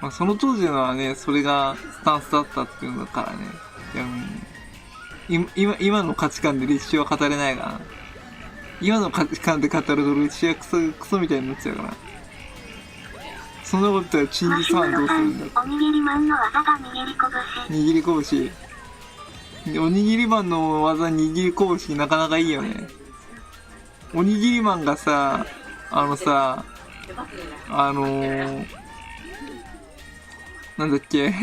まあその当時のはね、それがスタンスだったっていうのだからね。今の価値観で歴史は語れないからな。今の価値観で語ると歴史はクソみたいになっちゃうから。そんなこと言ったらチンギス・ハンどうするんだ。おにぎりマンの技が握り拳。握り拳。おにぎりマンの技握り拳なかなかいいよね。おにぎりマンがさ、なんだっけ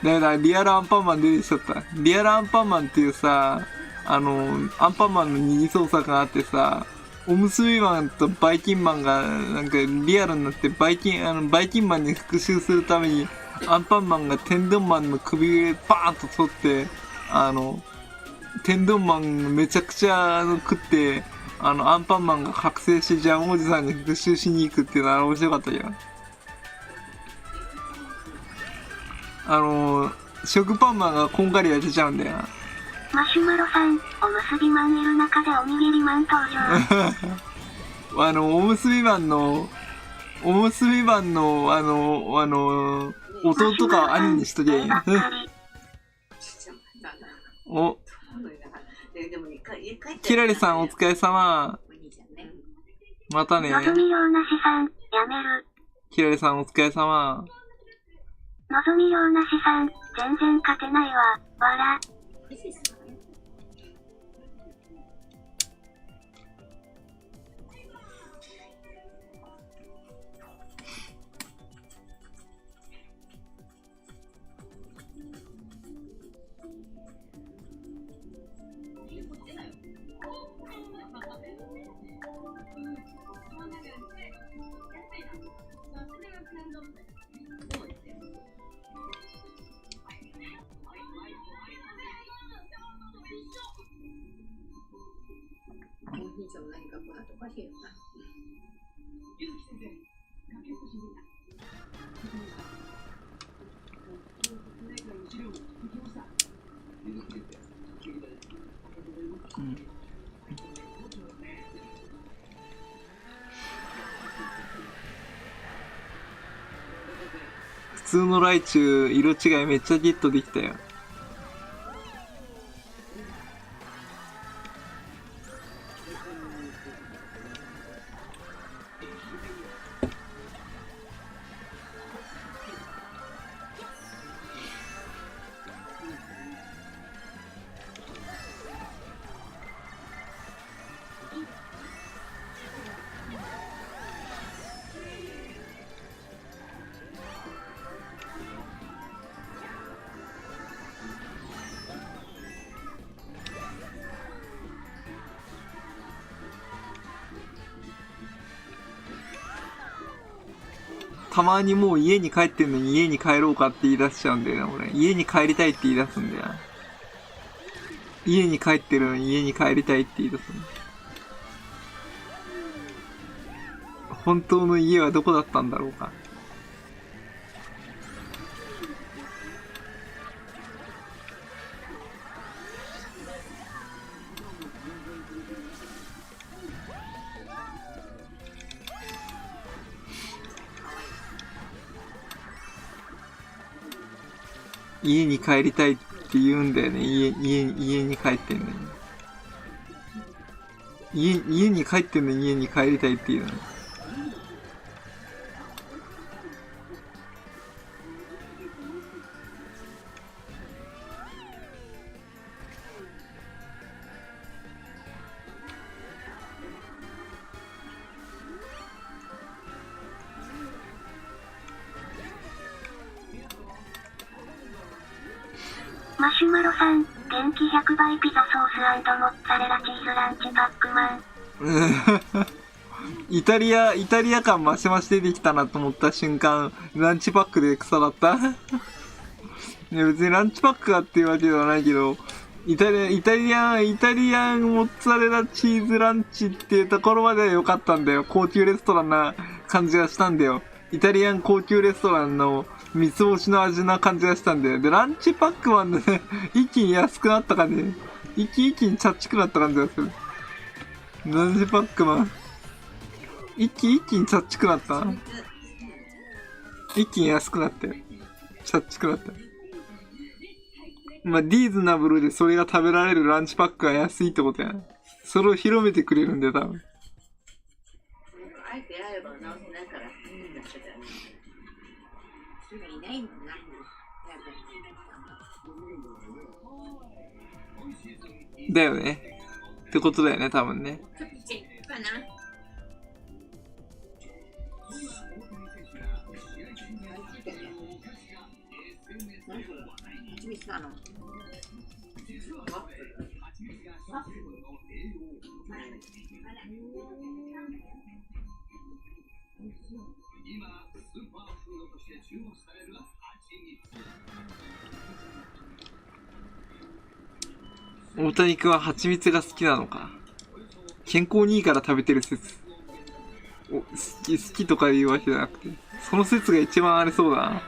だからリアルアンパンマン出てきちゃった。リアルアンパンマンっていうさ、アンパンマンの二次創作があってさ、おむすびマンとバイキンマンがなんかリアルになってバイキンマンに復讐するためにアンパンマンが天丼マンの首をバーンと取って、天丼マンめちゃくちゃ食って、アンパンマンが覚醒してジャンおじさんに復讐しに行くっていうのは面白かったけど。食パンマンがこんがり焼けちゃうんだよな。マシュマロさん、おむすびマンいる中でおにぎりマン登場。おむすびマンの、弟か兄にしときゃいいな。お、キラリさんお疲れ様。またね。のぞみようなしさん、やめる。キラリさんお疲れ様。のぞみようなしさん、全然勝てないわ、わら。かくなっておかしいよな。うん。普通のライチュウ色違いめっちゃゲットできたよ。たまにもう家に帰ってんのに家に帰ろうかって言い出しちゃうんだよな、俺。家に帰りたいって言い出すんだよな。家に帰ってるのに家に帰りたいって言い出すんだ。本当の家はどこだったんだろうか。家に帰りたいって言うんだよね。家に帰ってんのに。家に帰ってんのに家に帰りたいって言うの。マシュマロさん、元気100倍ピザソース&モッツァレラチーズランチパックマン。イタリア感マシマシ出てきたなと思った瞬間、ランチパックで草だった。いや別にランチパックがっていうわけではないけど、イタリアンモッツァレラチーズランチっていうところまでは良かったんだよ。高級レストランな感じがしたんだよ。イタリアン高級レストランの三つ星の味な感じがしたんだよ。で、ランチパックマンでね、一気に安くなった感じ。一気にチャッチくなった感じがする。ランチパックマン。一気にチャッチくなった。一気に安くなったよ。チャッチくなった。まあ、リーズナブルでそれが食べられるランチパックが安いってことやね。それを広めてくれるんだよ、多分。あえてやれば直せないから、出してたよね。それがいないもんな。だよね。ってことだよね、多分ね。ちょっとチェックかな。蜂蜜なの。大谷君は蜂蜜が好きなのか。健康にいいから食べてる説。好きとかいうわけじゃなくて。その説が一番ありそうだな。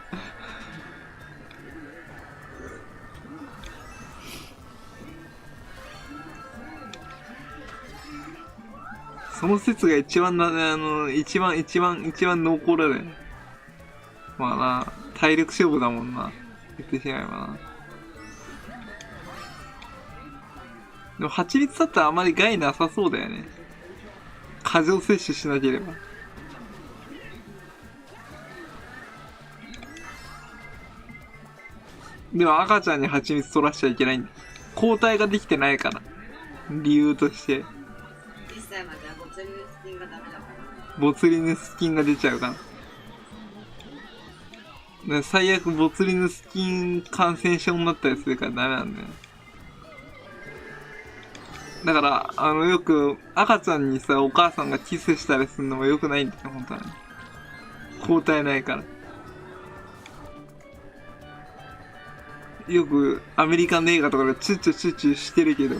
その説が一番一番濃厚だね。まあな、体力勝負だもんな。言ってしまえばな。でも蜂蜜だったらあまり害なさそうだよね。過剰摂取しなければ。でも赤ちゃんに蜂蜜取らしちゃいけないんだ。抗体ができてないから。理由として。実際まではボツリヌス菌がダメだから。ボツリヌス菌が出ちゃうから。最悪ボツリヌス菌感染症になったりするからダメなんだよ。だから、よく赤ちゃんにさ、お母さんがキスしたりするのも良くないんだよ、本当はね。抗体ないから。よくアメリカの映画とかでチュッチュしてるけど、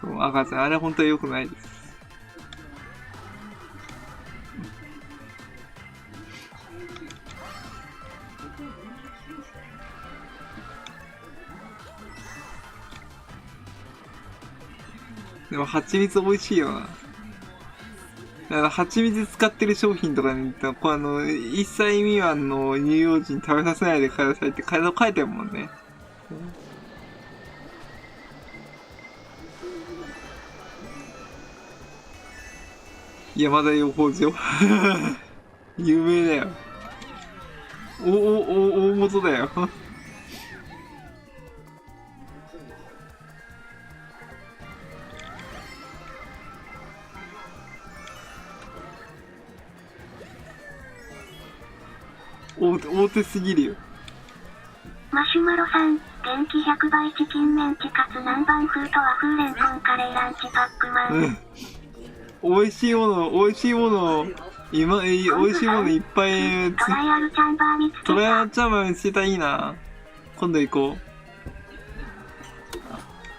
そう赤ちゃん、あれ本当は良くないです。でも蜂蜜美味しいよな。だから蜂蜜使ってる商品とかに、1歳未満の乳幼児に食べさせないでくださいって書いてるもんね。山田養蜂場有名だよ。大元だよ。大手すぎるよ。マシュマロさん、元気100倍チキンメンチカツ南蛮風と和風レンコンカレーランチパックマン。美味しいものいっぱいトライアルチャンバー見つけた。トライアルチャンバー見つけた。いいな。今度行こ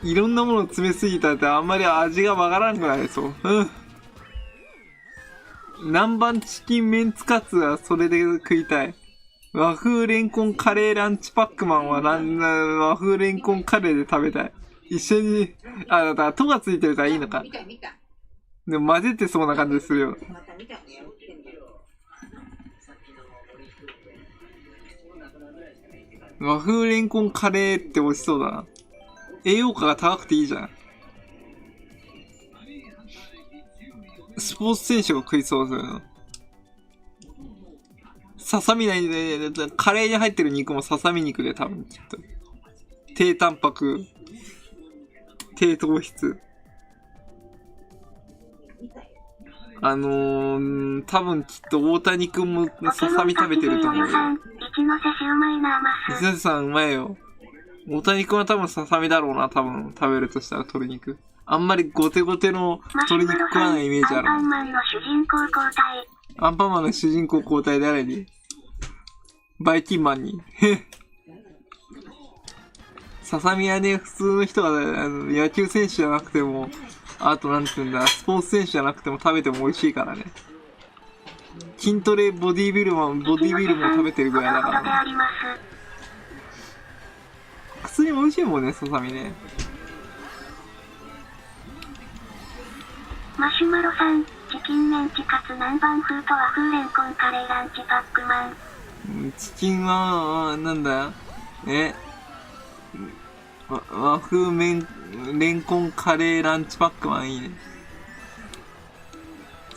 う。いろんなもの詰めすぎたってあんまり味がわからんくなりそう。南蛮チキンメンツカツはそれで食いたい。和風レンコンカレーランチパックマンは和風レンコンカレーで食べたい。一緒に、だから、とがついてるからいいのか。でも混ぜてそうな感じするよ。和風レンコンカレーって美味しそうだな。栄養価が高くていいじゃん。スポーツ選手が食いそうですよね。ささみないで、カレーに入ってる肉もささみ肉で多分きっと。低タンパク、低糖質。多分きっと大谷くんもささみ食べてると思うよ。一ノ瀬氏うまいな、マス。一ノ瀬さんうまいよ。大谷くんは多分ささみだろうな、多分食べるとしたら鶏肉。あんまりゴテゴテの鶏肉食わないイメージある。アンパンマンの主人公交代。アンパンマンの主人公交代誰に？バイキンマンに。ささみはね、普通の人が野球選手じゃなくても、あとなんて言うんだ、スポーツ選手じゃなくても食べても美味しいからね。筋トレ、ボディビルも食べてるぐらいだからね。普通に美味しいもんね、ささみね。マシュマロさん、チキンメンチカツ南蛮風と和風レンコンカレーランチパックマン。チキンは、なんだ和風レンコンカレーランチパックマンいいね。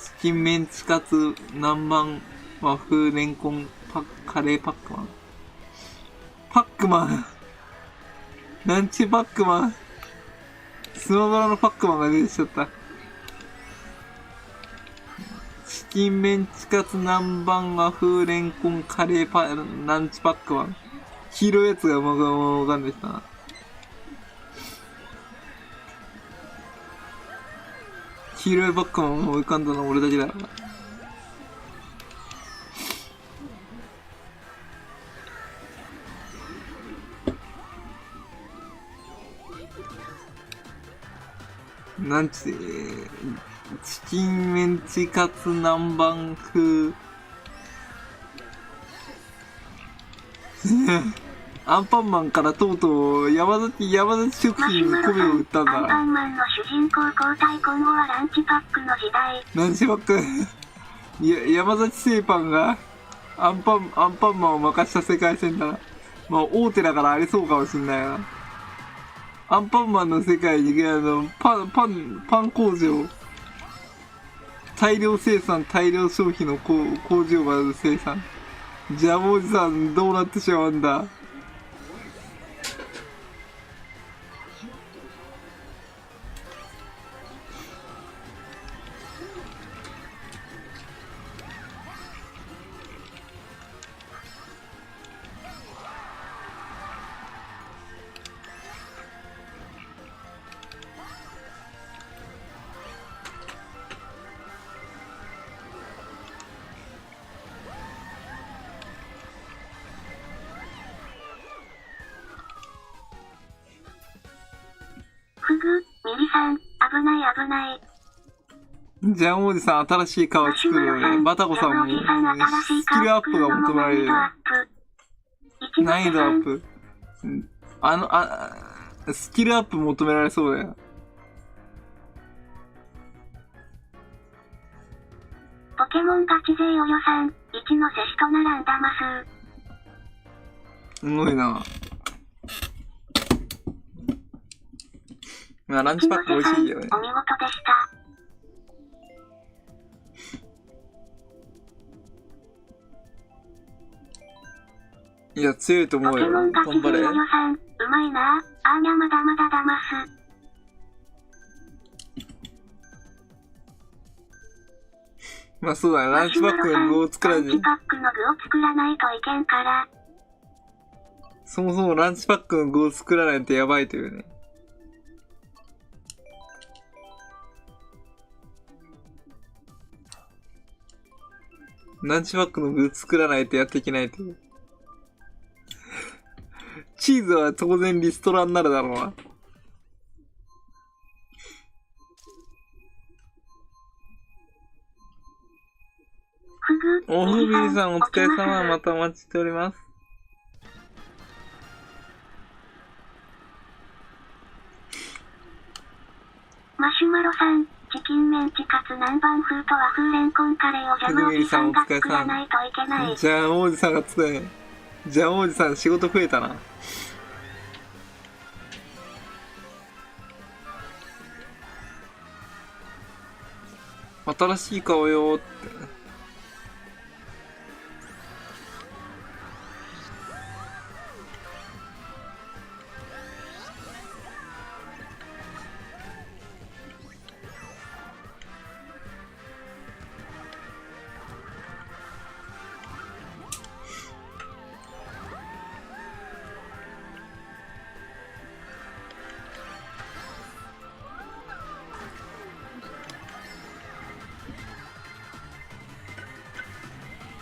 チキンメンチカツ南蛮和風レンコンカレーパックマン。パックマンランチパックマン。スマブラのパックマンが出てきちゃった。チキンメンチカツ南蛮和風レンコンカレーランチパックマン。黄色いやつがわかんないな。黄色いパックマン浮かんだの俺だけだろな。チキンメンチカツ南蛮風アンパンマンからとうとう山崎食品に米を売ったんだ。アンパンマンの主人公交代、今後はランチパックの時代。ランチパック山崎製パンがアンパンマンを任した世界線だな。まあ大手だからありそうかもしんないな。アンパンマンの世界にパン工場、大量生産大量消費の工場が生産。ジャムおじさんどうなってしまうんだ。フグ、ミリさん、危ない危ない。ジャンおじさん新しい顔作るので、バタコさんもスキルアップが求められる。難易度アップ。スキルアップ求められそうだよ。ケモンガチ勢およさん、1のセシと並んだます。すごいな。まあ、ランチパック美味しいよね。お見事でした。いや、強いと思うよ。ポケモンガチ勢およさん、うまいな。あーにゃまだまだだます。まあそうだね、ランチパックの具を作らずに。ランチパックの具を作らないといけんから。そもそもランチパックの具を作らないとやばいというね。ランチパックの具作らないとやっていけないという。チーズは当然リストラになるだろうな。おふみさんお疲れ様、またお待ちしております。マシュマロさん、チキンメンチカツ南蛮風と和風レンコンカレーをジャムおじさんが作らないといけない。じゃあ王子さんが作れない。じゃあ王子さん仕事増えたな。新しい顔よーって。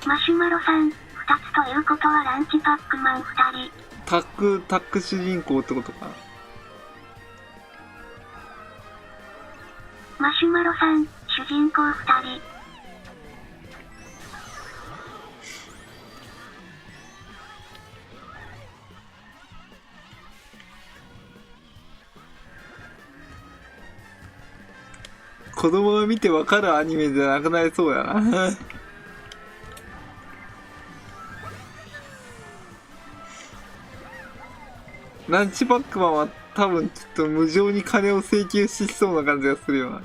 マシュマロさん、2つということはランチパックマン2人。タック主人公ってことか。マシュマロさん、主人公2人。子供が見てわかるアニメじゃなくなりそうやな。ランチパックマンは多分ちょっと無情に金を請求しそうな感じがするよな。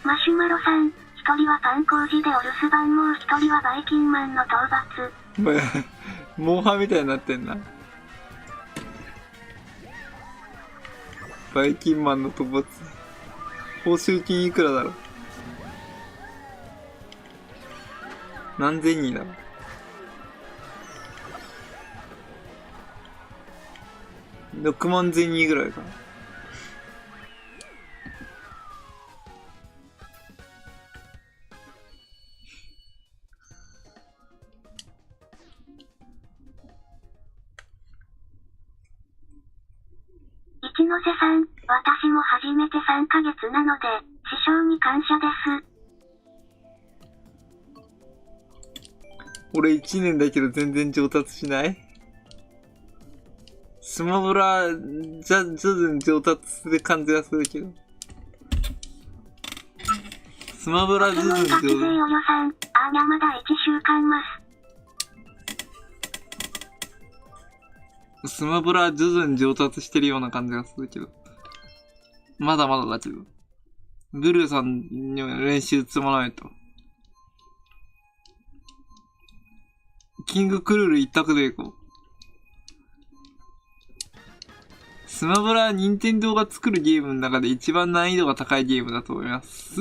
マシュマロさん、一人はパン工事でお留守番、もう一人はバイキンマンの討伐。モンハンみたいになってんな。バイキンマンの討伐。報酬金いくらだろう。何千人だろう。6万千人ぐらいかな。一ノ瀬さん、私も初めて3ヶ月なので、師匠に感謝です。俺1年だけど全然上達しない？スマブラ、徐々に上達する感じがするけど。スマブラ徐々に上達。およさん、あーにゃまだ1週間ます。スマブラ徐々に上達してるような感じがするけど。まだまだだけど。ブルーさんには練習積まないと。キングクルール一択でいこう。スマブラは任天堂が作るゲームの中で一番難易度が高いゲームだと思います。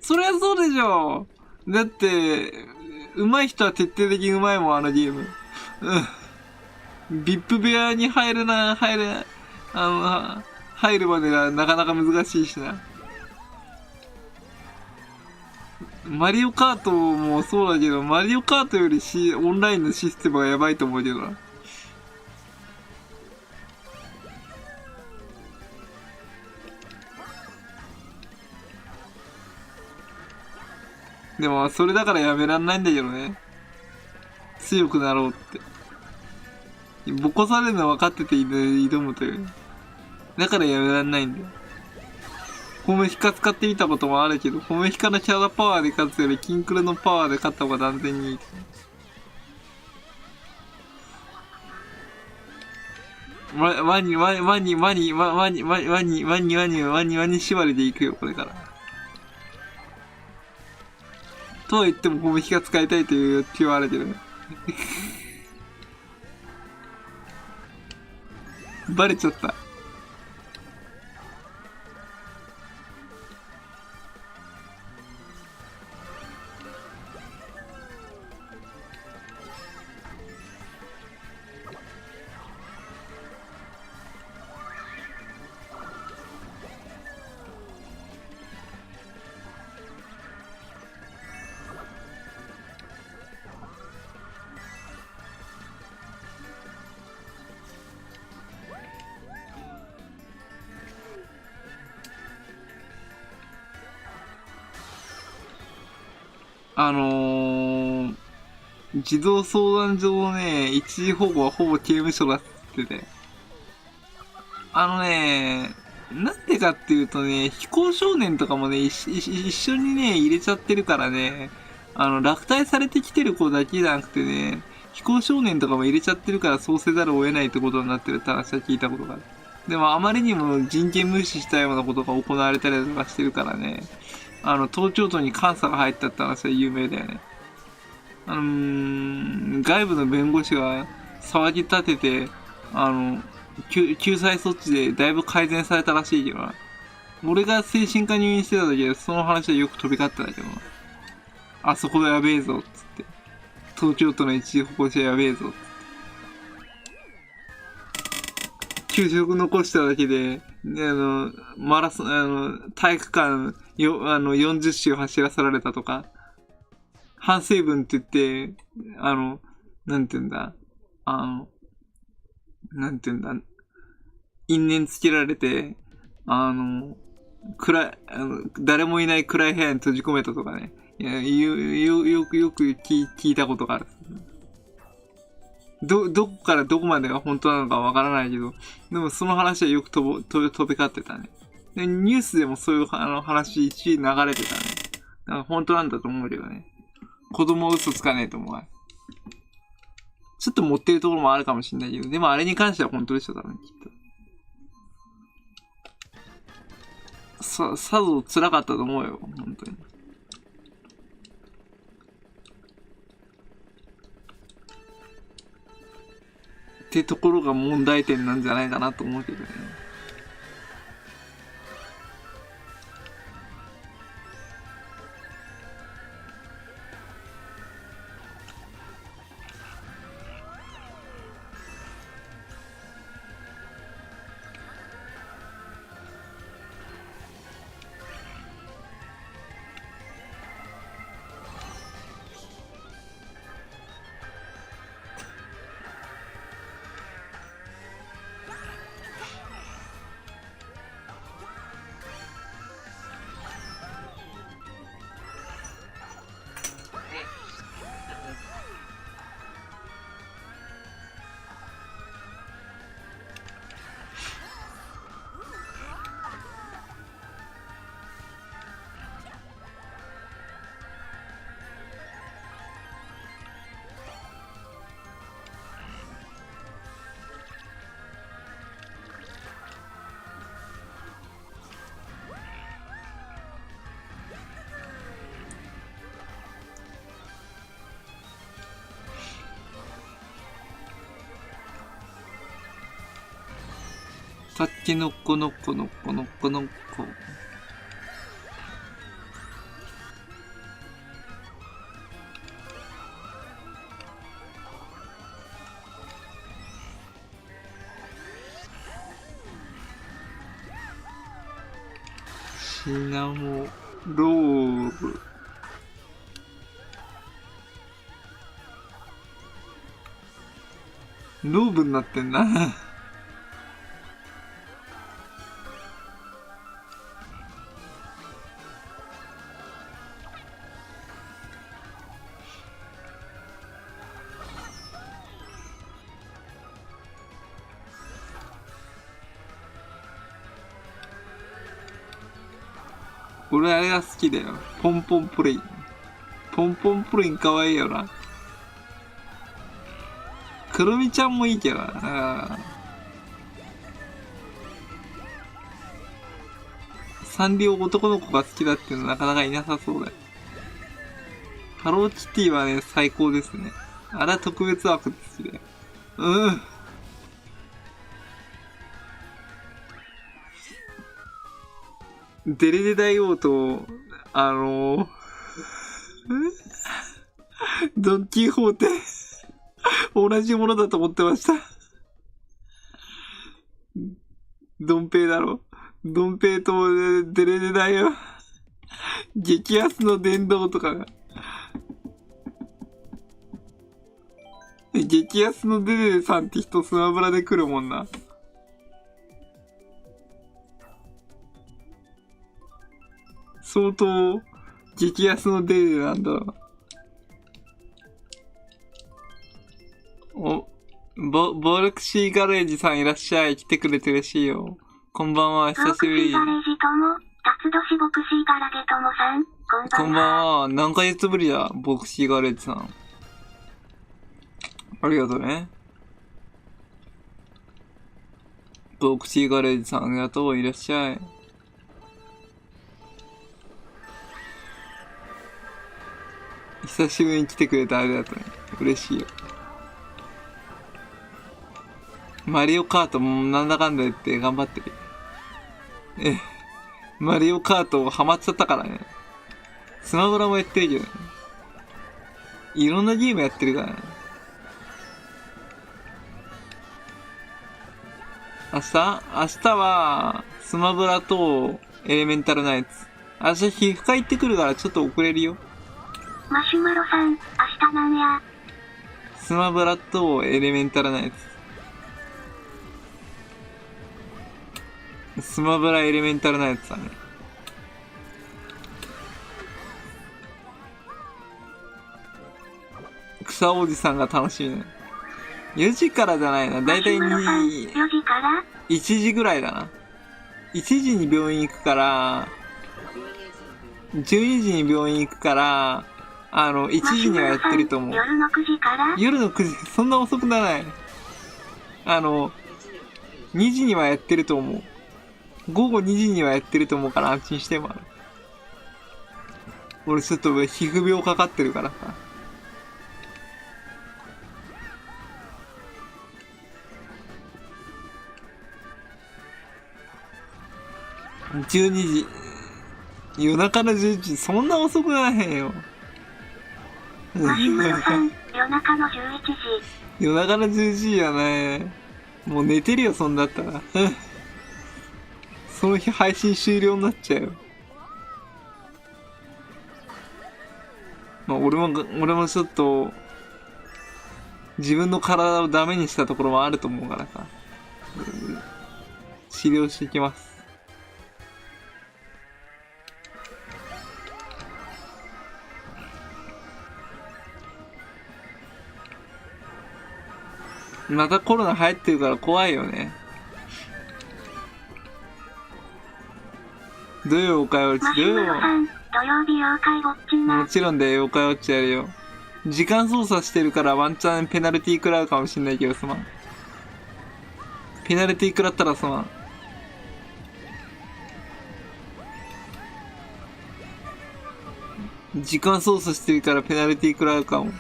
そりゃそうでしょ。だって、上手い人は徹底的に上手いもん、あのゲーム。ビップ部屋に入るまでがなかなか難しいしな。マリオカートもそうだけど、マリオカートよりオンラインのシステムがやばいと思うけどな。でも、それだからやめらんないんだけどね。強くなろうって。ボコされるの分かってて挑むという。だからやめらんないんだよ。ホムヒカ使ってみたこともあるけど、ホムヒカのキャラパワーで勝つより、キンクルのパワーで勝った方が断然にいい。ワニ縛りで行くよ、これから。とは言っても、ホムヒカ使いたいという気はあるけどね。バレちゃった。児童相談所のね、一時保護はほぼ刑務所だってて。なんでかっていうとね、非行少年とかもね、一緒にね、入れちゃってるからね、落体されてきてる子だけじゃなくてね、非行少年とかも入れちゃってるからそうせざるを得ないってことになってるって話は聞いたことがある。でもあまりにも人権無視したようなことが行われたりとかしてるからね、東京都に監査が入ったって話は有名だよね。外部の弁護士が騒ぎ立てて、救済措置でだいぶ改善されたらしいけどな。俺が精神科入院してた時はその話はよく飛び交ってたけどな。あそこやべえぞ、つって。東京都の一時保護者やべえぞ、つって。給食残しただけで、マラソン、体育館40周走らされたとか、反省文って言って、なんて言うんだ、なんて言うんだ、因縁つけられて、誰もいない暗い部屋に閉じ込めたとかね。よく聞いたことがある。どこからどこまでが本当なのかわからないけど、でもその話はよく飛び交ってたね。で、ニュースでもそういう話一時流れてたね。だから本当なんだと思うけどね。子供は嘘つかねえと思う。ちょっと持ってるところもあるかもしれないけど、でもあれに関しては本当でしょ、多分きっと。さぞ辛かったと思うよ、本当に。ってところが問題点なんじゃないかなと思うけどね。たけのこのこのこのこのこ。シナモロール。ローブになってんな。俺あれが好きだよ。ポンポンプリン。ポンポンプリンかわいいよな。クロミちゃんもいいけどな。サンリオ男の子が好きだっていうのなかなかいなさそうだよ。ハローキティはね、最高ですね。あれは特別枠ですね。うん。デレデ大王と、ドンキーホーテ、同じものだと思ってました。ドンペイだろ。ドンペイとデレデ大王。激安の電動とかが。激安のデレデさんって人スマブラで来るもんな。相当、激安のデレデなんだろう。ボルクシーガレージさんいらっしゃい。来てくれて嬉しいよ。こんばんは、久しぶり。ボクシーガレージとも、辰年ボクシーガラゲともさん、こんばんは。何ヶ月ぶりだ、ボクシーガレージさん。ありがとうね。ボクシーガレージさん、ありがとう。いらっしゃい。久しぶりに来てくれてありがとうね。嬉しいよ。マリオカートもなんだかんだ言って頑張ってる。マリオカートハマっちゃったからね。スマブラもやってるけどね。いろんなゲームやってるからね。明日は、スマブラとエレメンタルナイツ。明日皮膚科行ってくるからちょっと遅れるよ。マシュマロさん、明日なんや。スマブラとエレメンタルナイツ。スマブラエレメンタルナイツだね。草おじさんが楽しみね。4時からじゃないな。だいたい4時から1時ぐらいだな。1時に病院行くから、12時に病院行くから、1時にはやってると思う。夜の9時から夜の9時、そんな遅くならない。2時にはやってると思う。午後2時にはやってると思うから安心してもらう。俺ちょっと皮膚病かかってるからさ。12時。夜中の11時、そんな遅くならへんよ。マシュマロさん、夜中の11時。夜中の11時やね。もう寝てるよ、そんだったら。その日配信終了になっちゃうよ。まあ、俺もちょっと、自分の体をダメにしたところもあると思うからさ。治療していきます。またコロナ流行ってるから怖いよね。土曜妖怪ウォッチ、マシュマロさん、土曜日妖怪ウォッチな。もちろんで妖怪ウォッチやるよ。時間操作してるからワンチャンペナルティー食らうかもしんないけどすまん。ペナルティー食らったらすまん。時間操作してるからペナルティー食らうかも。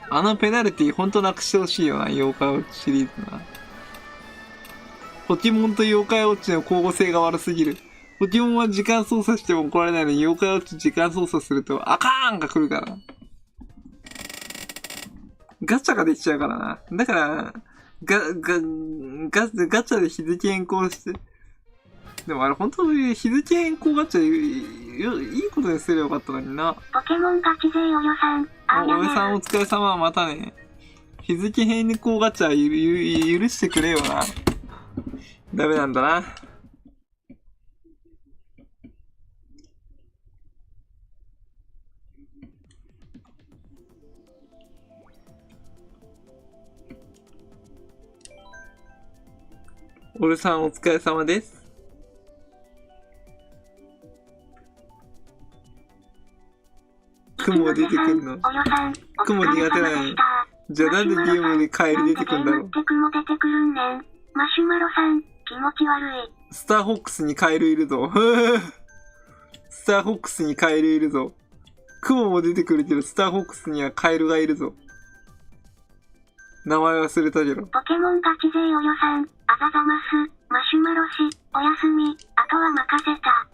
あのペナルティーほんとなくしてほしいよな、妖怪ウォッチシリーズな。ポケモンと妖怪ウォッチの交互性が悪すぎる。ポケモンは時間操作しても怒られないのに、妖怪ウォッチ時間操作すると、あかーんが来るからな。ガチャができちゃうからな。だから、ガチャで日付変更して。でもあれ本当に日付変更ガチャいいことにすればよかったのにな。ポケモンガチ勢およさん、およさんお疲れ様、またね。日付変更ガチャ許してくれよな。ダメなんだな。俺さんお疲れ様です。雲出てくんの。雲苦手なのに。じゃあなんでゲームにカエル出てくんだろう。雲出てくるんねん。マシュマロさん、気持ち悪い。スターホックスにカエルいるぞ。スターホックスにカエルいるぞ。雲も出てくるけど、スターホックスにはカエルがいるぞ。名前忘れたけど。ポケモンガチ勢およさん、あざざます、マシュマロ氏、おやすみ、あとは任せた。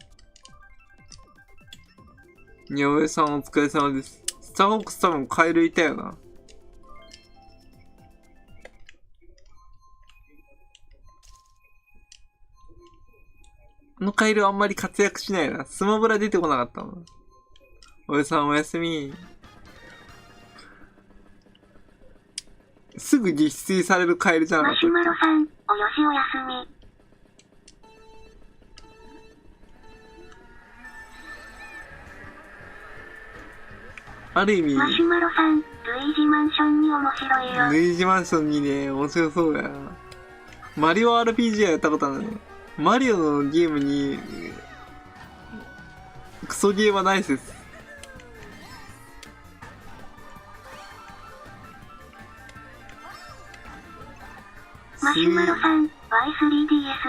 にゃおえさんお疲れ様です。スターホックス多分カエルいたよな。あのカエルあんまり活躍しないな。スマブラ出てこなかったもん。おやさんおやすみ。すぐ撃墜されるカエルじゃなかったっけ。マシュマロさん、およしおやすみ。ある意味、マシュマロさん、ルイージマンションに面白いよ。ルイージマンションにね、面白そうだよな。マリオ RPG はやったことあるね。マリオのゲームに、クソゲーはない説。マシュマロさん、Y3DS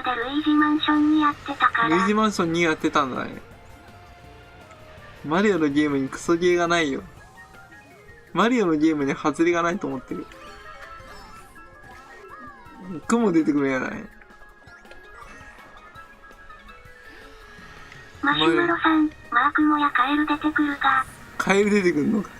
でルイージマンションにやってたから。ルイージマンションにやってたんだね。マリオのゲームにクソゲーがないよ。マリオのゲームに外れがないと思ってる。雲出てくるやない。マシュマロさん、マークモやカエル出てくるが。カエル出てくるのか。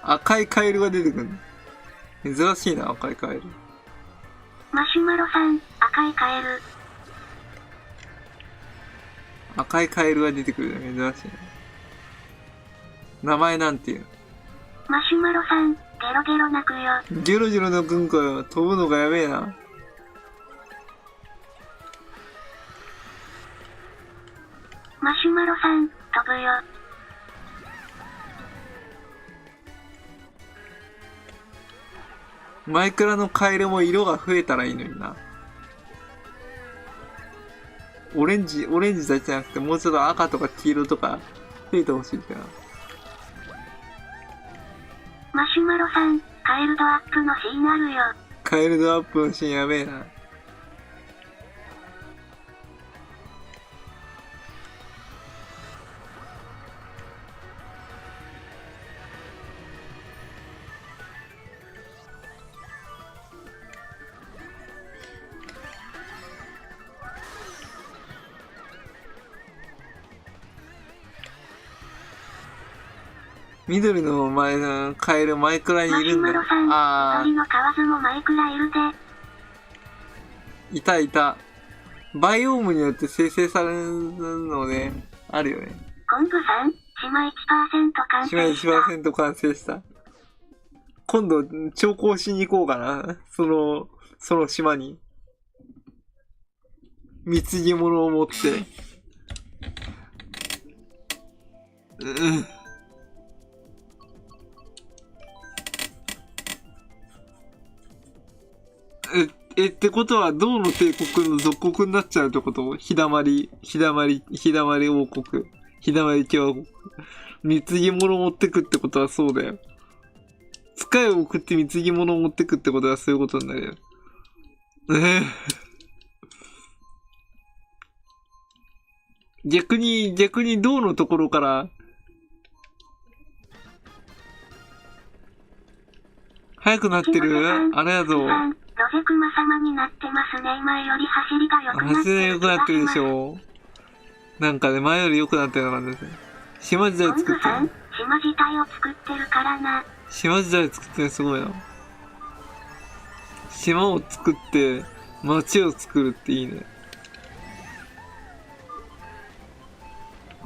赤いカエルが出てくるの。珍しいな、赤いカエル。マシュマロさん、赤いカエル。赤いカエルが出てくるの珍しいな。名前なんていう。マシュマロさん、ゲロゲロ泣くよ。ゲロゲロ泣くんかよ。飛ぶのがやべえな。マシュマロさん、飛ぶよ。マイクラのカエルも色が増えたらいいのにな。オレンジだけじゃなくてもうちょっと赤とか黄色とか増えてほしいかな。マシュマロさん、カエルドアップのシーンあるよ。カエルドアップのシーンやべえな。緑の前のカエルマイクラにいるんだよ。あ緑の河津もマイクラいるで。いたいた。バイオームによって生成されるので、あるよね。コングさん、島 1% 完成した。島 1% 完成した。今度、調校しに行こうかな。その島に。貢ぎ物を持って。ってことは、銅の帝国の属国になっちゃうってこと？日だまり王国。日だまり共和国。貢ぎ物を持ってくってことはそうだよ。使いを送って貢ぎ物を持ってくってことはそういうことになるよ。逆に銅のところから、早くなってる？あれだぞ。ロゼクマ様になってますね。前より走りが良くなってる。走りが良くなってるでしょ。なんかね、前より良くなってるのかな。島時代作ってる。島自体を作ってるからな。島時代作ってるすごいな。島を作って、街を作るっていいね。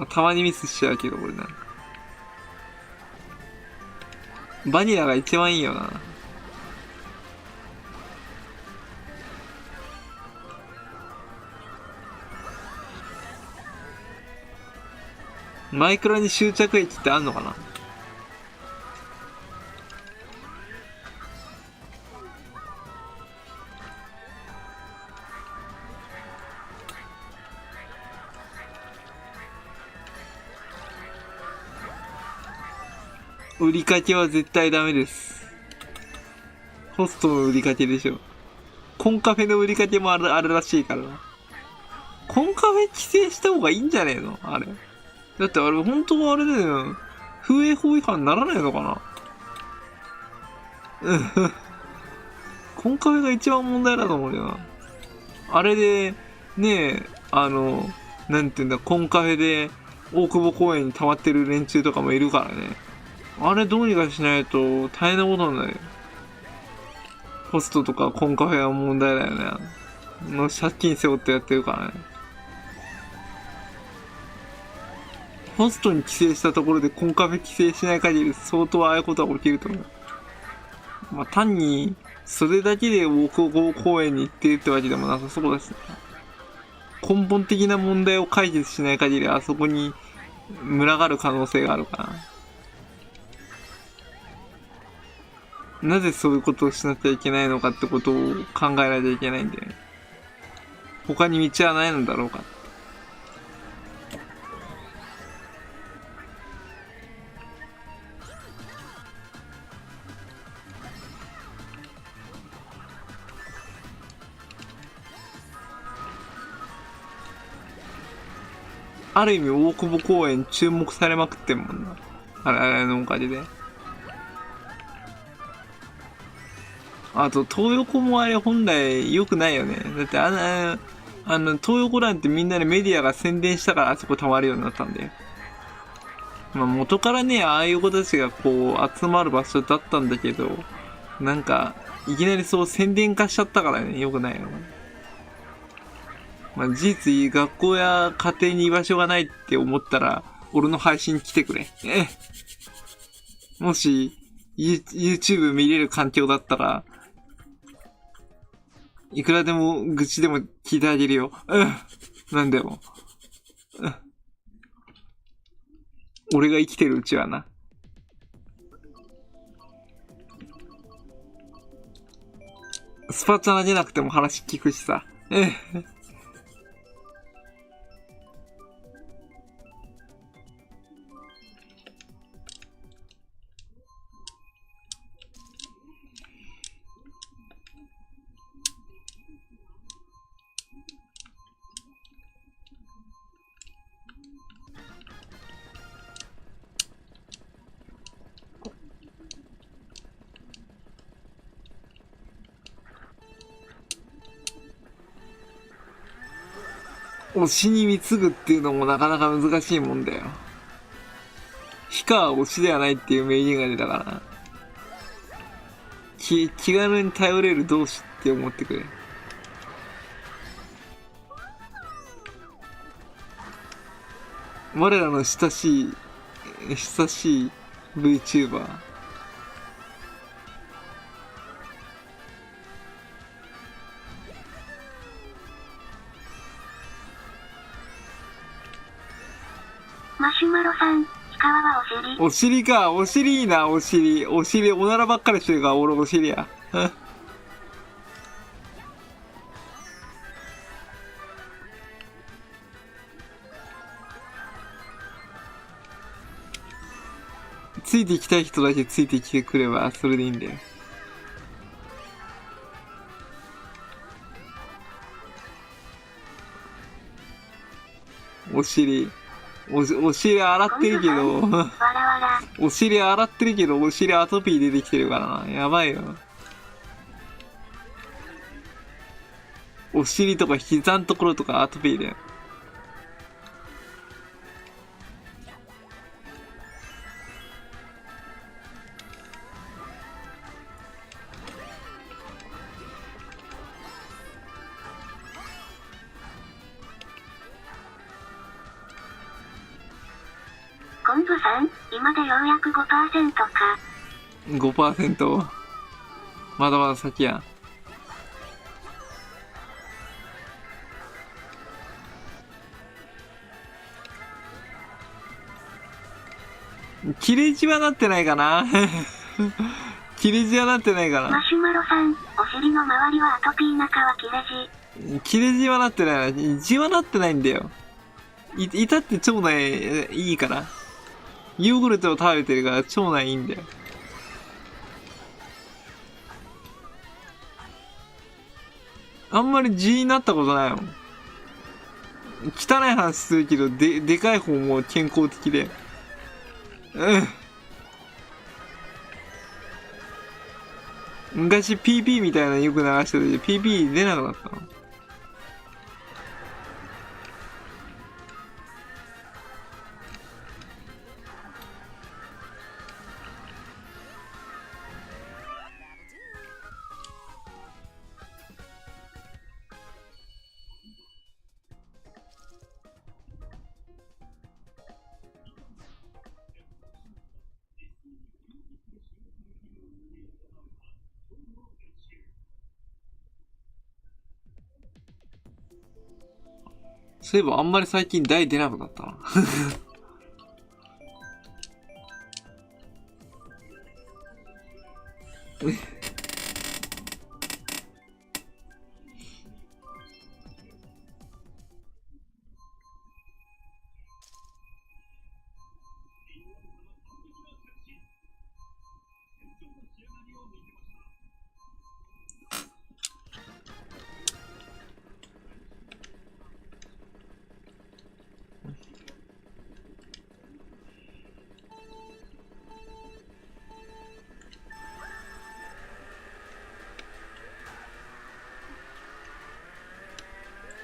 たまにミスしちゃうけど、俺なんか。バニラが一番いいよな。マイクラに終着駅ってあんのかな。売りかけは絶対ダメです。ホストの売りかけでしょ。コンカフェの売りかけもあるらしいからな。コンカフェ規制した方がいいんじゃねえのあれ。だってあれ本当はあれだよ。風営法違反にならないのかな。うん。コンカフェが一番問題だと思うよな。あれで、ねえ、なんていうんだ、コンカフェで大久保公園に溜まってる連中とかもいるからね。あれどうにかしないと大変なことになるよ。ホストとかコンカフェは問題だよね。の借金背負ってやってるからね。ホストに規制したところでコンカフェ規制しない限り相当ああいうことは起きると思う。まあ単にそれだけで大久保公園に行ってるってわけでもなさそうだし、根本的な問題を解決しない限りあそこに群がる可能性があるから。なぜそういうことをしなきゃいけないのかってことを考えなきゃいけないんだよね。他に道はないのだろうか。ある意味大久保公園注目されまくってんもんな。あれのおかげで。あと、東横もあれ本来良くないよね。だって東横なんてみんなでメディアが宣伝したからあそこ溜まるようになったんだよ。まあ元からね、ああいう子たちがこう集まる場所だったんだけど、なんか、いきなりそう宣伝化しちゃったからね、良くないよ。まあ事実、学校や家庭に居場所がないって思ったら、俺の配信来てくれ。もし、YouTube 見れる環境だったら、いくらでも愚痴でも聞いてあげるよ。なんでも。俺が生きてるうちはな。スパチャ投げなくても話聞くしさ。推しに貢ぐっていうのもなかなか難しいもんだよ。非かは推しではないっていう名言が出たからな。気軽に頼れる同志って思ってくれ。我らの親しい VTuber。マシュマロさん、氷川はお尻。お尻か、お尻いいな、お尻。お尻、おならばっかりしてるから、俺お尻や。ついていきたい人だけついてきてくれば、それでいいんだよ。お尻。お尻洗ってるけど、お尻洗ってるけど、お尻アトピー出てきてるからな。やばいよ。お尻とか膝のところとかアトピーだよ。コンブさん、今でようやく 5% か。5%。まだまだ先や。切れ字はなってないかな切れ字はなってないかな。マシュマロさん、お尻の周りはアトピー、中は切れ字。切れ字はなってないな。字はなってないんだよ。いたって腸内いいから。ヨーグルトを食べてるから腸内いいんだよ。あんまり字になったことないもん。汚い話するけど、でかい方も健康的で。うん。昔 PP みたいなのよく流してたけど、PP 出なくなったの。そういえばあんまり最近台出なくなったな。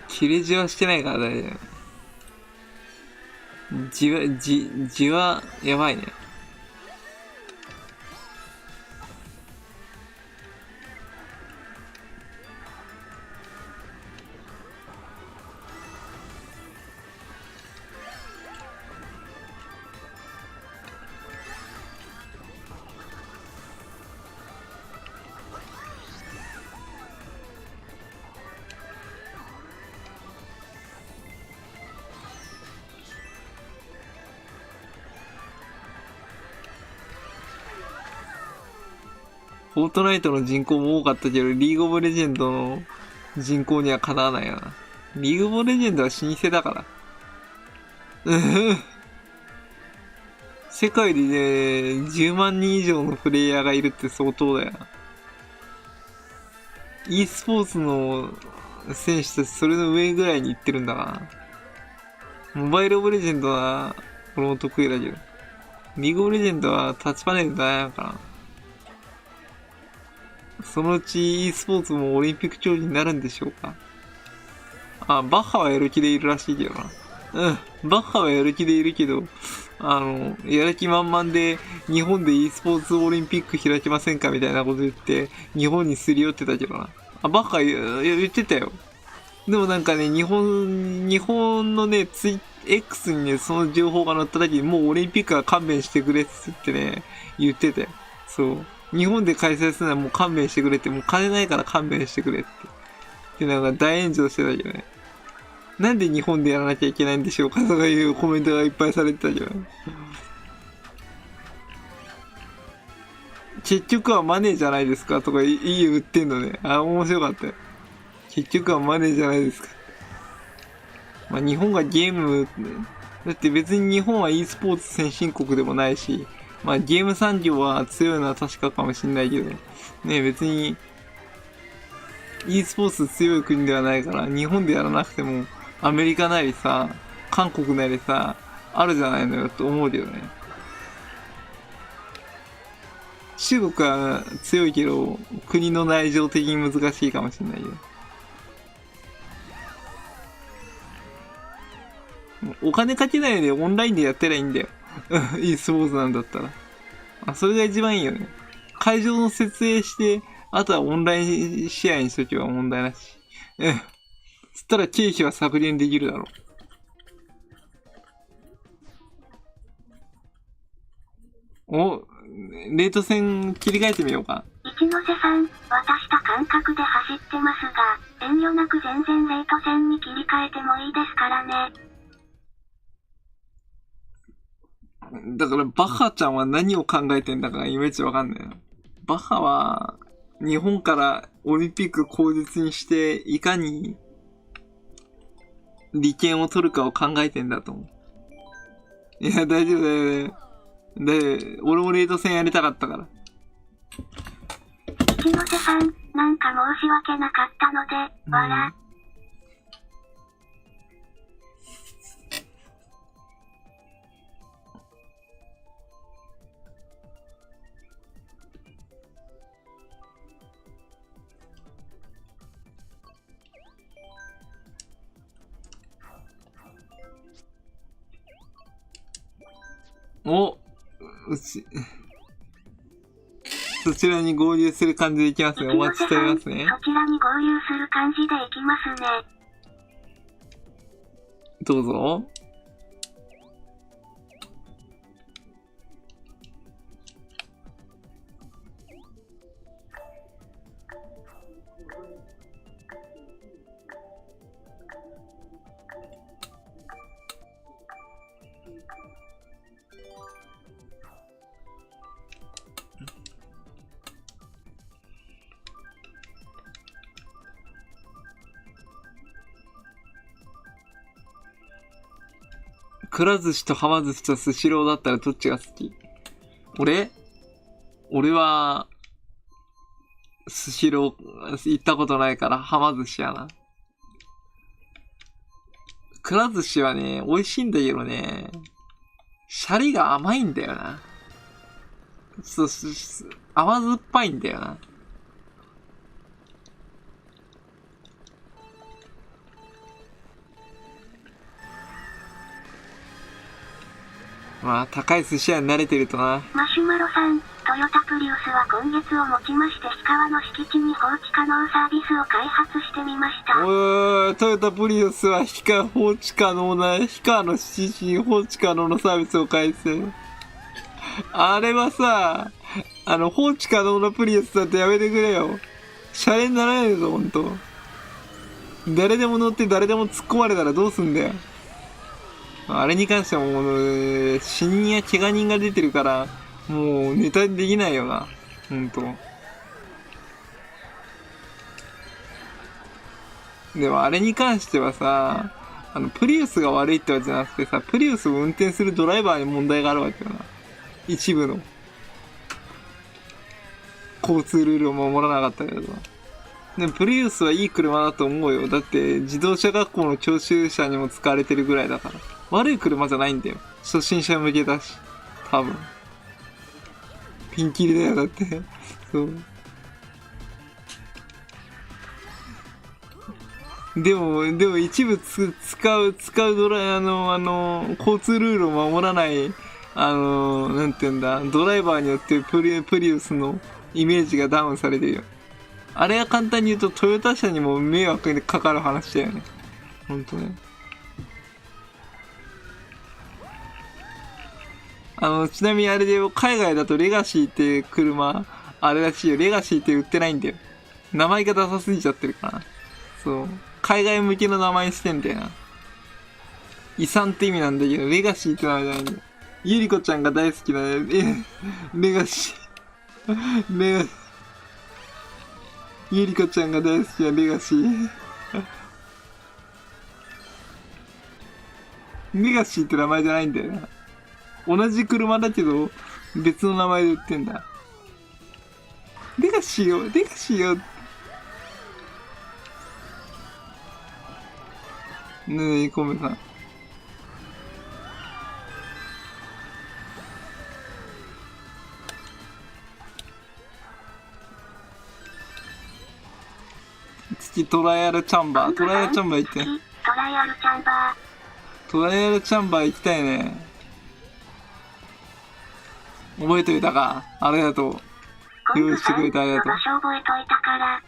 切れ字はしてないから大丈夫。字はやばいね。フォートナイトの人口も多かったけど、リーグオブレジェンドの人口にはかなわないよな。リーグオブレジェンドは老舗だから。世界でね、10万人以上のプレイヤーがいるって相当だよな。e スポーツの選手たちそれの上ぐらいに行ってるんだから。モバイルオブレジェンドは、俺も得意だけど。リーグオブレジェンドはタッチパネルだやから。そのうち e スポーツもオリンピック競技になるんでしょうか。あ、バッハはやる気でいるらしいけどな。バッハはやる気でいるけど、やる気満々で日本で e スポーツオリンピック開きませんかみたいなこと言って日本にすり寄ってたけどな。あ、バッハ言ってたよ。でもなんかね、日本のね、X にね、その情報が載った時にもうオリンピックは勘弁してくれってね、言ってたよ。そう。日本で開催するのはもう勘弁してくれって、もう金ないから勘弁してくれって。で、なんか大炎上してたけどね。なんで日本でやらなきゃいけないんでしょうかとかいうコメントがいっぱいされてたけど。結局はマネーじゃないですかとか言ってんのね。あ、面白かったよ。結局はマネーじゃないですか。まあ日本がゲーム、だって別に日本は e スポーツ先進国でもないし、まあゲーム産業は強いのは確かかもしんないけど、ね、別に e スポーツ強い国ではないから、日本でやらなくてもアメリカなりさ、韓国なりさ、あるじゃないのよと思うけどね。中国は強いけど、国の内情的に難しいかもしんないよ。お金かけないでオンラインでやってりゃいいんだよ。e スポーツなんだったら。あ、それが一番いいよね。会場の設営して、あとはオンライン試合にしとけば問題なし。そしたら経費は削減できるだろう。お、レート線切り替えてみようか。一ノ瀬さん、渡した感覚で走ってますが、遠慮なく全然レート線に切り替えてもいいですからね。だからバッハちゃんは何を考えてんだかいまいちわかんないな。バッハは日本からオリンピック口実にしていかに利権を取るかを考えてんだと思う。いや、大丈夫だよ。俺もレート戦やりたかったから。一ノ瀬さん、なんか申し訳なかったので、笑。お、そちらに合流する感じでいきますね。お待ちしておりますね。そちらに合流する感じでいきますね。どうぞ。くら寿司とはま寿司とスシローだったらどっちが好き？俺は、スシロー行ったことないからはま寿司やな。くら寿司はね、美味しいんだけどね、シャリが甘いんだよな。甘酸っぱいんだよな。まあ、高い寿司屋に慣れてるとな。マシュマロさん、トヨタプリウスは今月をもちまして氷川の敷地に放置可能サービスを開発してみました。トヨタプリウスは放置可能な、氷川の敷地に放置可能なサービスを開始。あれはさ、放置可能なプリウスだってやめてくれよ。シャレにならないぞ、ほんと。誰でも乗って誰でも突っ込まれたらどうすんだよ。あれに関してはもう、死人や怪我人が出てるから、もうネタにできないよな。ほんと。でもあれに関してはさ、プリウスが悪いってわけじゃなくてさ、プリウスを運転するドライバーに問題があるわけよな。一部の。交通ルールを守らなかったけどさ。でもプリウスはいい車だと思うよ。だって自動車学校の教習車にも使われてるぐらいだから。悪い車じゃないんだよ。初心者向けだし。多分。ピンキリだよ、だって。そう。でも一部使う交通ルールを守らない、なんていうんだ、ドライバーによってプリウスのイメージがダウンされてるよ。あれは簡単に言うとトヨタ車にも迷惑にかかる話だよね。ほんとね。ちなみにあれで海外だとレガシーって車、あれらしいよ。レガシーって売ってないんだよ。名前がダサすぎちゃってるから。そう。海外向けの名前にしてんだよな。遺産って意味なんだけど、レガシーって名前じゃないんだよ。ゆりこちゃんが大好きな、レガシー。ゆりこちゃんが大好きなレガシー。レガシーって名前じゃないんだよな。同じ車だけど、別の名前で売ってんだ。レガシーよ。ねえ、コメさん。次、トライアルチャンバー行って。トライアルチャンバー。トライアルチャンバー行きたいね。覚えといたか。ありがとう。用意してくれてありがとう。場所覚えといたから。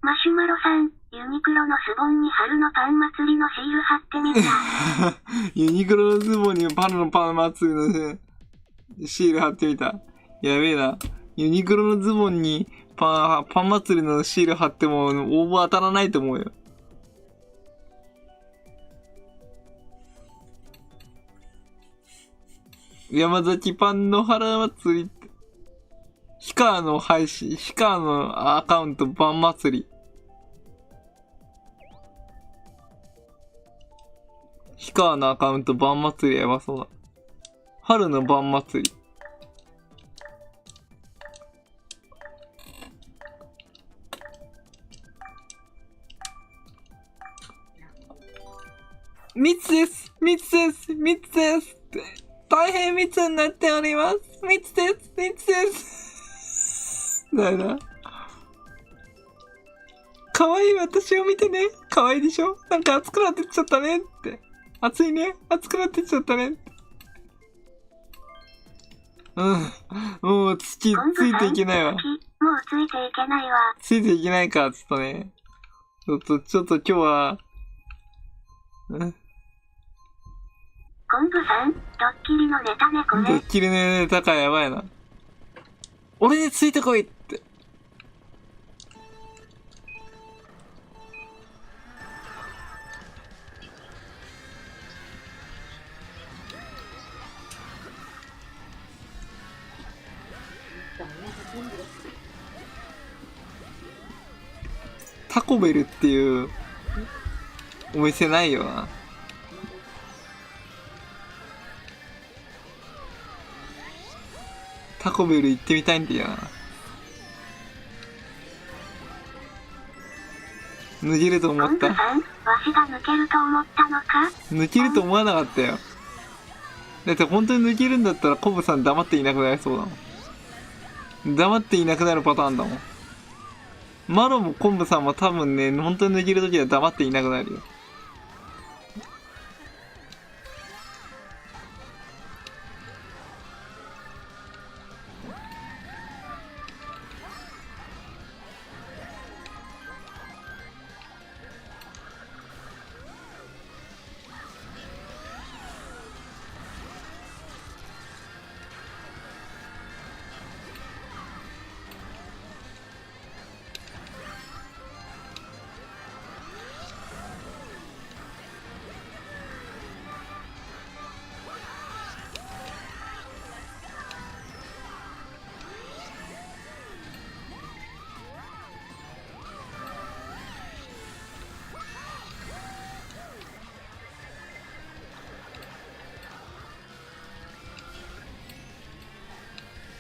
マシュマロさん、有ユニクロのズボンに春のパン祭りのシール貼ってみた。ユニクロのズボンに春のパン祭りのシール貼ってみた。やべえな。ユニクロのズボンにパン祭りのシール貼っても応募当たらないと思うよ。山崎パンの春祭りって。ヒカーの配信、ヒカーのアカウントパン祭り。ヒカーのアカウントパン祭りやばそうだ。春のパン祭り。密です、密です、密ですって。大変密になっております。密です、密です。だよな。可愛い私を見てね。可愛いでしょ？なんか熱くなってっちゃったねって。熱いね。熱くなってっちゃったね。うん。もうついていけないわ。もうついていけないわ。ついていけないか、ちょっとね。ちょっと今日は、コンブさん、ドッキリのネタねこれ。ドッキリのネタかやばいな。俺についてこいって。タコベルっていうお店ないよな。タコベル行ってみたいんだよな。抜けると思った。コンブさん、わしが抜けると思ったのか？抜けると思わなかったよ。だって本当に抜けるんだったらコブさん黙っていなくなりそうだもん。黙っていなくなるパターンだもん。マロもコンブさんも多分ね、本当に抜けるときは黙っていなくなるよ。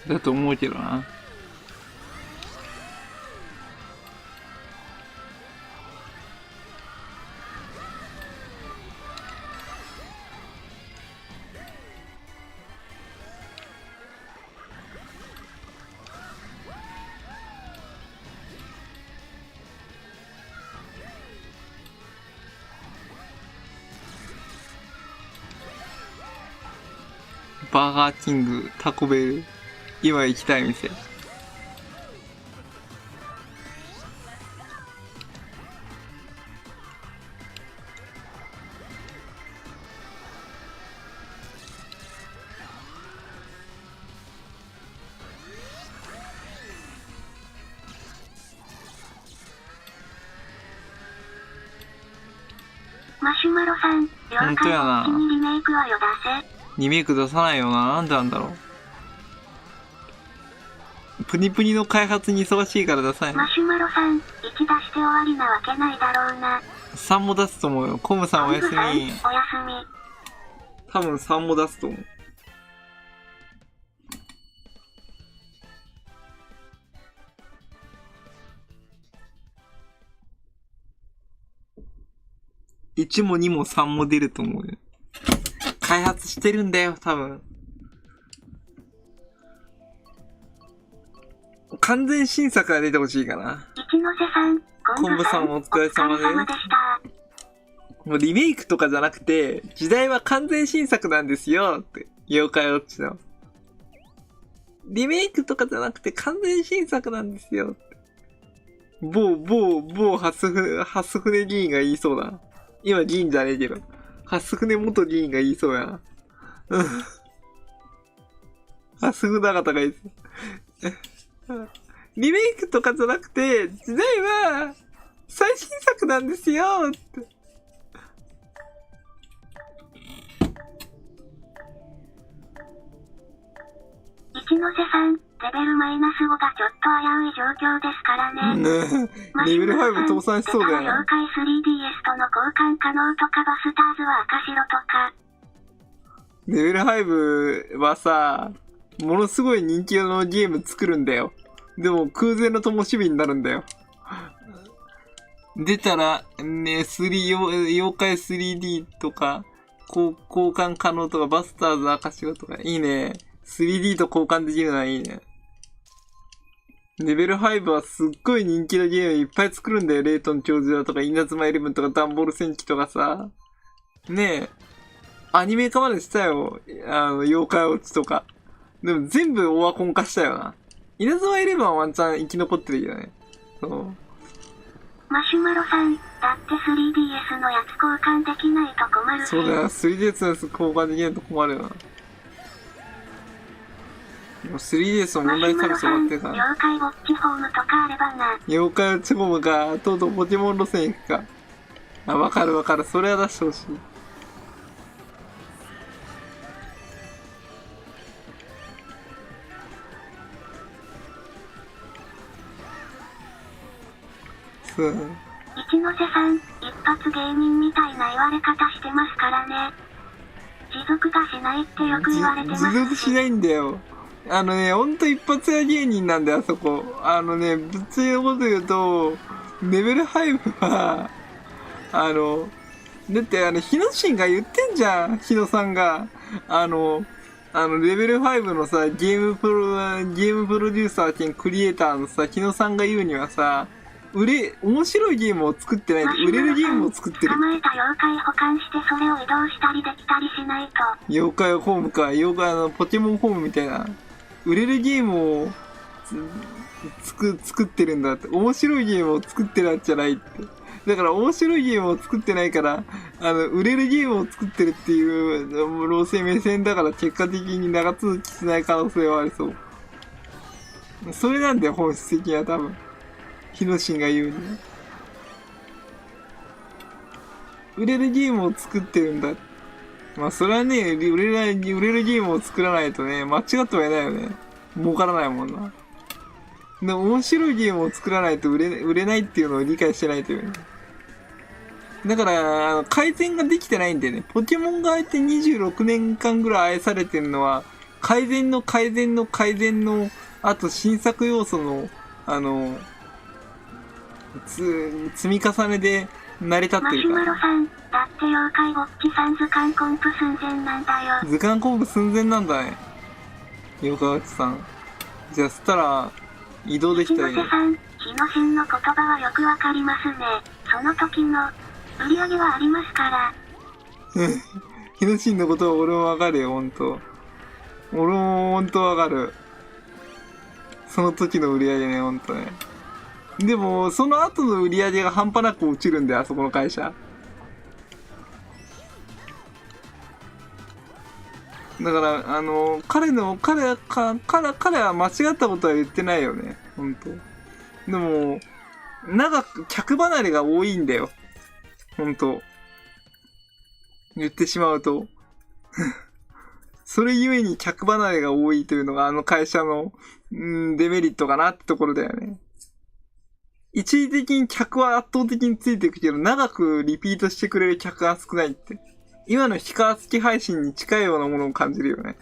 だと思うけどな。バーガーキング、タコベル、今行きたい店。マシュマロさん、本当やな。君リメイクはよ出せ。リメイク出さないよな。なんでなんだろう。プニプニの開発に忙しいから出さないの。マシュマロさん、1出して終わりなわけないだろうな。3も出すと思うよ。コムさんおやすみ。おやすみ。多分3も出すと思う。1も2も3も出ると思うよ。開発してるんだよ、多分。完全新作が出てほしいかな。一ノ瀬さん、コンブさんお疲れ様です。もうリメイクとかじゃなくて、時代は完全新作なんですよって、妖怪ウォッチの。リメイクとかじゃなくて完全新作なんですよって。ハスフネ議員が言いそうだな。今議員じゃねえけど。ハスフネ元議員が言いそうやな。うん。ハスフナ方が言いそう。リメイクとかじゃなくて、時代は、最新作なんですよって。一ノ瀬さん、レベルマイナス5がちょっと危うい状況ですからね。レベル5倒産しそうだよな。妖怪 3DS との交換可能とかバスターズは赤白とか。レベル5はさ、ものすごい人気のゲーム作るんだよ。でも空前の灯火になるんだよ。出たら、ね、妖怪 3D とか、交換可能とか、バスターズ赤白とか、いいね。3D と交換できるのはいいね。レベル5はすっごい人気のゲームいっぱい作るんだよ。レイトン教授だとか、稲妻11とか、ダンボール戦記とかさ。ねえ。アニメ化までしたよ。妖怪ウォッチとか。でも全部オワコン化したよな。稲妻11はワンチャン生き残ってるけどね。そう。マシュマロさん、だって 3DS のやつ交換できないと困るし。そうだよ。3DS のやつ交換できないと困るよな。もう 3DS の問題サービス終わってるから。妖怪ウォッチホームとかあればな。妖怪ウォッチホームか、とうとうポケモン路線行くか。あ、わかるわかる。それは出してほしい。そう。一ノ瀬さん、一発芸人みたいな言われ方してますからね。持続がしないってよく言われてますし。持続しないんだよ。ほんと一発屋芸人なんだよ、あそこ。ぶっちゃけのこと言うと、レベル5は、だって、ヒノシンが言ってんじゃん、ヒノさんが。レベル5のさ、ゲームプロデューサー兼クリエイターのさ、ヒノさんが言うにはさ、面白いゲームを作ってない、売れるゲームを作ってる。捕まえた妖怪保管してそれを移動したりできたりしないと。妖怪ホームか、ポケモンホームみたいな。売れるゲームを作ってるんだって。面白いゲームを作ってるんじゃないって。だから面白いゲームを作ってないから、売れるゲームを作ってるっていう路線目線だから結果的に長続きしない可能性はありそう。それなんだよ、本質的には多分。ヒノシンが言うに。売れるゲームを作ってるんだ。まあそれはね、売れるゲームを作らないとね、間違ってはいないよね。儲からないもんな。でも面白いゲームを作らないと売れないっていうのを理解してないというね。だから、改善ができてないんでね。ポケモンがあえて26年間ぐらい愛されてるのは、改善の、あと新作要素の、積み重ねで成り立ってるから。マシュマロさん、だって妖怪ウォッチさん図鑑コンプ寸前なんだよ。図鑑コンプ寸前なんだね。妖怪ウォッチさん。じゃあ、そしたら、移動できたらいいね。ヒノセさん、ヒノシンの言葉はよくわかりますね。その時の、売り上げはありますから。ヒノシンのことは俺もわかるよ、ほんと。俺もほんとわかる。その時の売り上げね、ほんとね。でも、その後の売り上げが半端なく落ちるんだよ、あそこの会社。だから、彼は間違ったことは言ってないよね、ほんと。でも、客離れが多いんだよ。ほんと。言ってしまうと。それゆえに客離れが多いというのがあの会社の、デメリットかなってところだよね。一時的に客は圧倒的についていくけど、長くリピートしてくれる客が少ないって。今の非カー付き配信に近いようなものを感じるよね。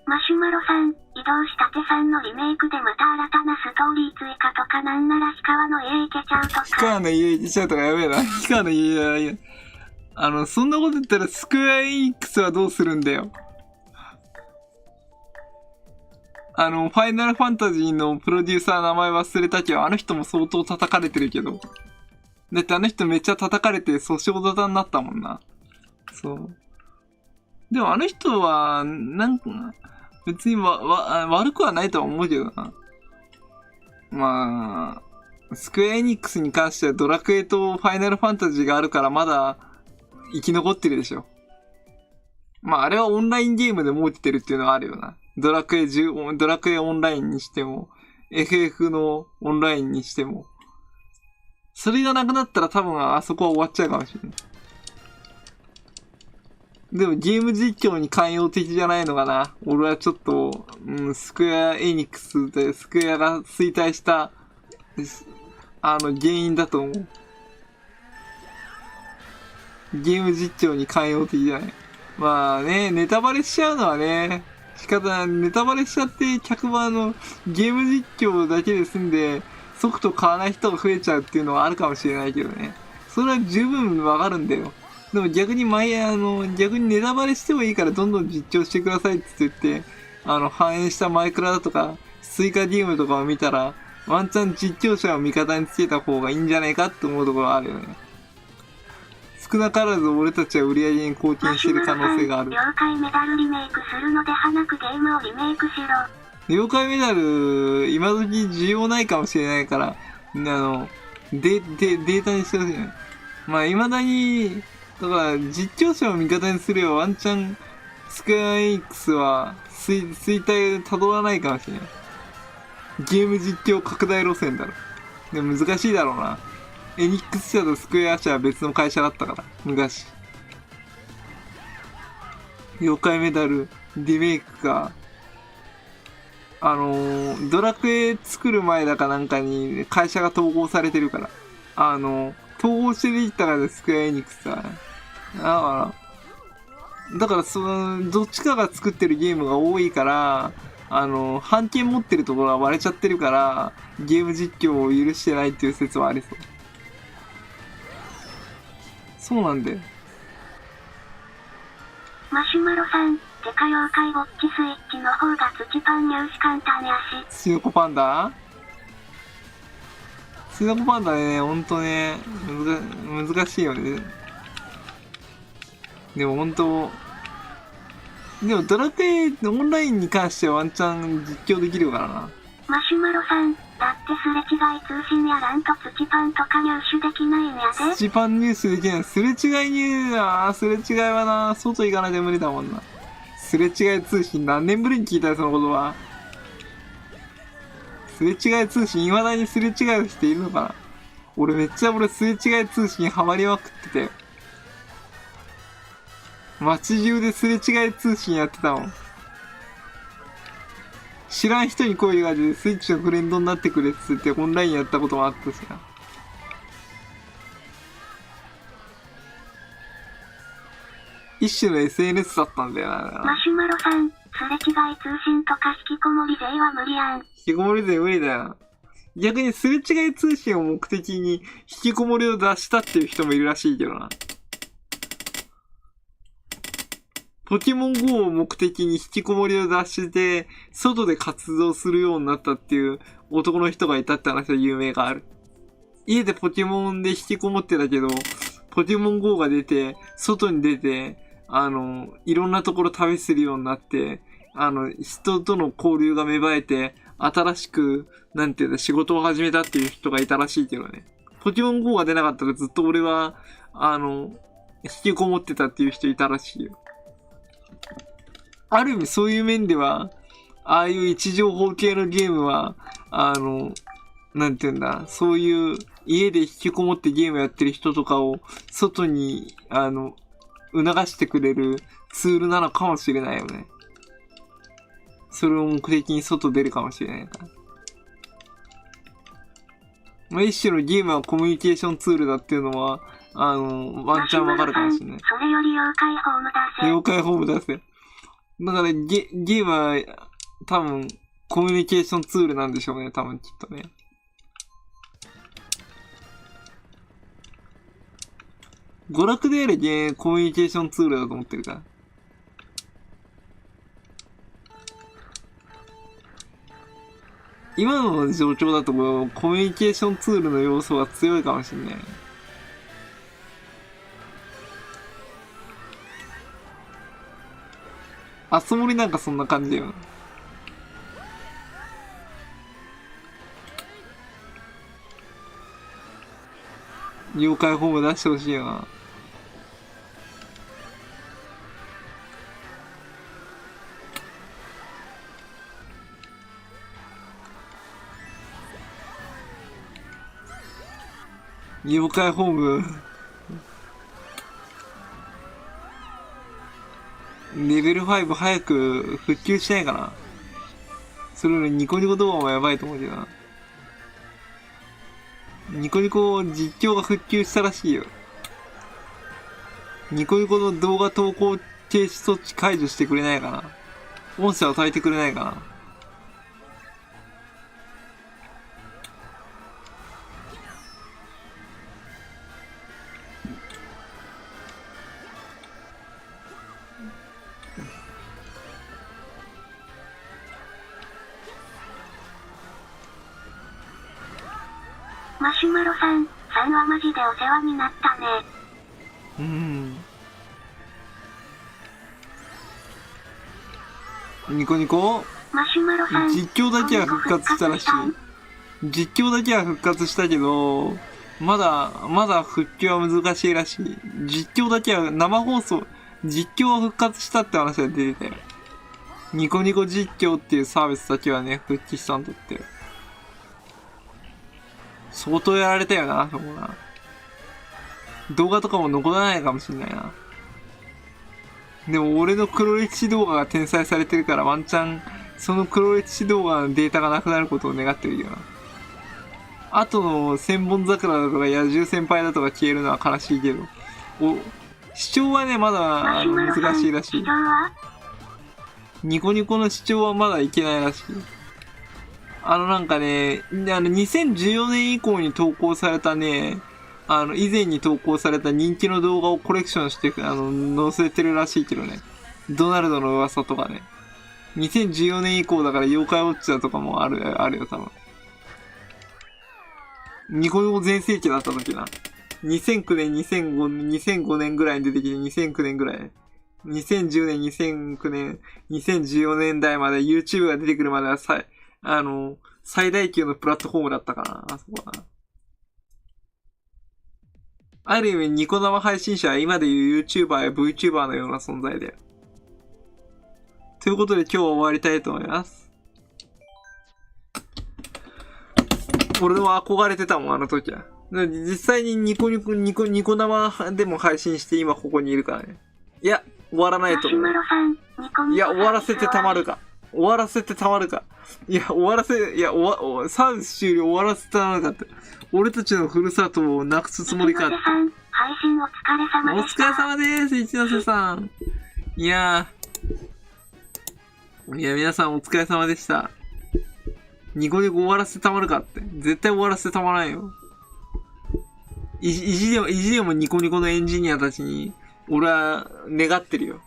マシュマロさん、移動したてさんのリメイクでまた新たなストーリー追加とかなんなら氷川の家行けちゃうとか。氷川の家行けちゃうとかやべえな。氷川の家やいや。そんなこと言ったらスクエアエニックスはどうするんだよ。ファイナルファンタジーのプロデューサー名前忘れたけど、あの人も相当叩かれてるけど。だってあの人めっちゃ叩かれて訴訟沙汰になったもんな。そう。でもあの人は、別に悪くはないとは思うけどな。まあ、スクエアエニックスに関してはドラクエとファイナルファンタジーがあるからまだ生き残ってるでしょ。まああれはオンラインゲームで儲けてるっていうのはあるよな。ドラクエオンラインにしても、FF のオンラインにしても。それがなくなったら多分あそこは終わっちゃうかもしれない。でもゲーム実況に寛容的じゃないのかな。俺はちょっと、スクエアエニックスでスクエアが衰退した、原因だと思う。ゲーム実況に寛容的じゃない。まあね、ネタバレしちゃうのはね、仕方ない。ネタバレしちゃって客はゲーム実況だけで済んで、ソフト買わない人が増えちゃうっていうのはあるかもしれないけどね。それは十分わかるんだよ。でも逆に逆にネタバレしてもいいからどんどん実況してくださいって言って、反映したマイクラだとか、スイカゲームとかを見たら、ワンチャン実況者を味方につけた方がいいんじゃないかって思うところあるよね。少なからず俺たちは売り上げに貢献してる可能性がある。了解メダルリメイクするので早くゲームをリメイクしろ。了解メダル、今時需要ないかもしれないから、データにしてほしいね。まあ、未だに、だから、実況者を味方にすればワンチャン、スクエアエニックスは衰退辿らないかもしれない。ゲーム実況拡大路線だろ。でも難しいだろうな。エニックス社とスクエア社は別の会社だったから、昔。了解メダル、リメイクが、ドラクエ作る前だかなんかに会社が統合されてるから。統合してできたからスクエアエニックスは。だからどっちかが作ってるゲームが多いから、版権持ってるところは割れちゃってるから、ゲーム実況を許してないっていう説はありそう。そうなんだよ。マシュマロさん、デカ妖怪ウォッチスイッチの方が土パン入手簡単やし。ツヨコパンダツヨコパンダね、ほんとね、難しいよね。でもほんと、でもドラクエオンラインに関してはワンチャン実況できるからな。マシュマロさん、だってすれ違い通信やらんと土パンとか入手できないんやで。土パン入手できない。すれ違いはな、外行かないと無理だもんな。すれ違い通信何年ぶりに聞いたよ、そのことは。すれ違い通信、未だにすれ違いをしているのかな。俺すれ違い通信ハマりまくってて。街中ですれ違い通信やってたもん。知らん人に声が出てスイッチのフレンドになってくれっつってオンラインやったこともあったしな。一種の SNS だったんだよな。マシュマロさん、すれ違い通信とか引きこもり勢は無理やん。引きこもり勢無理だよ。逆にすれ違い通信を目的に引きこもりを出したっていう人もいるらしいけどな。ポケモン GO を目的に引きこもりを出して、外で活動するようになったっていう男の人がいたって話は有名がある。家でポケモンで引きこもってたけど、ポケモン GO が出て、外に出て、いろんなところ旅するようになって、人との交流が芽生えて、新しく、仕事を始めたっていう人がいたらしいけどね。ポケモン GO が出なかったらずっと俺は、引きこもってたっていう人いたらしいよ。ある意味そういう面では、ああいう位置情報系のゲームは、そういう家で引きこもってゲームやってる人とかを外に、促してくれるツールなのかもしれないよね。それを目的に外出るかもしれないから。まあ、一種のゲームはコミュニケーションツールだっていうのは、ワンチャンわかるかもしれない。それより妖怪ホーム出せ。妖怪ホーム出せ。だからゲームは多分コミュニケーションツールなんでしょうね、多分きっとね。娯楽であれコミュニケーションツールだと思ってるから。今の状況だとコミュニケーションツールの要素は強いかもしれない。あそ森なんかそんな感じだよ。妖怪ホーム出してほしいよな。妖怪ホームレベル5早く復旧しないかな。それよりニコニコ動画もやばいと思うけどな。ニコニコ実況が復旧したらしいよ。ニコニコの動画投稿停止措置解除してくれないかな。音声を与えてくれないかな。マシュマロさんはマジでお世話になったね。ニコニコマシュマロさん実況だけは復活したらしい。実況だけは復活したけど、まだ復旧は難しいらしい。実況だけは生放送、実況は復活したって話が出てたよ。ニコニコ実況っていうサービスだけはね、復帰したんだって。相当やられたよな、そこな。動画とかも残らないかもしんないな。でも俺の黒歴史動画が転載されてるからワンチャン、その黒歴史動画のデータがなくなることを願ってるよな。あとの千本桜だとか野獣先輩だとか消えるのは悲しいけど。視聴はね、まだ難しいらしい。ニコニコの視聴はまだいけないらしい。なんかね、2014年以降に投稿されたね、以前に投稿された人気の動画をコレクションして、載せてるらしいけどね。ドナルドの噂とかね。2014年以降だから妖怪ウォッチャーとかもあるよ、多分。ニコニコ全盛期だった時な。2009年、2005年ぐらいに出てきて、2009年ぐらい。2010年、2009年、2014年代まで YouTube が出てくるまでは最大級のプラットフォームだったかな、あそこはな。ある意味、ニコ生配信者は今でいう YouTuber や VTuber のような存在だよ。ということで今日は終わりたいと思います。俺は憧れてたもん、あの時は。実際にニコ生でも配信して今ここにいるからね。いや、終わらないと思う。いや、終わらせてたまるか。いや、サービス終了終わらせてたまるかって。俺たちのふるさとをなくすつもりかって。配信お疲れ様でした。お疲れ様です、一ノ瀬さん。いや、皆さんお疲れ様でした。ニコニコ終わらせてたまるかって。絶対終わらせてたまらんよ。意地でもニコニコのエンジニアたちに、俺は願ってるよ。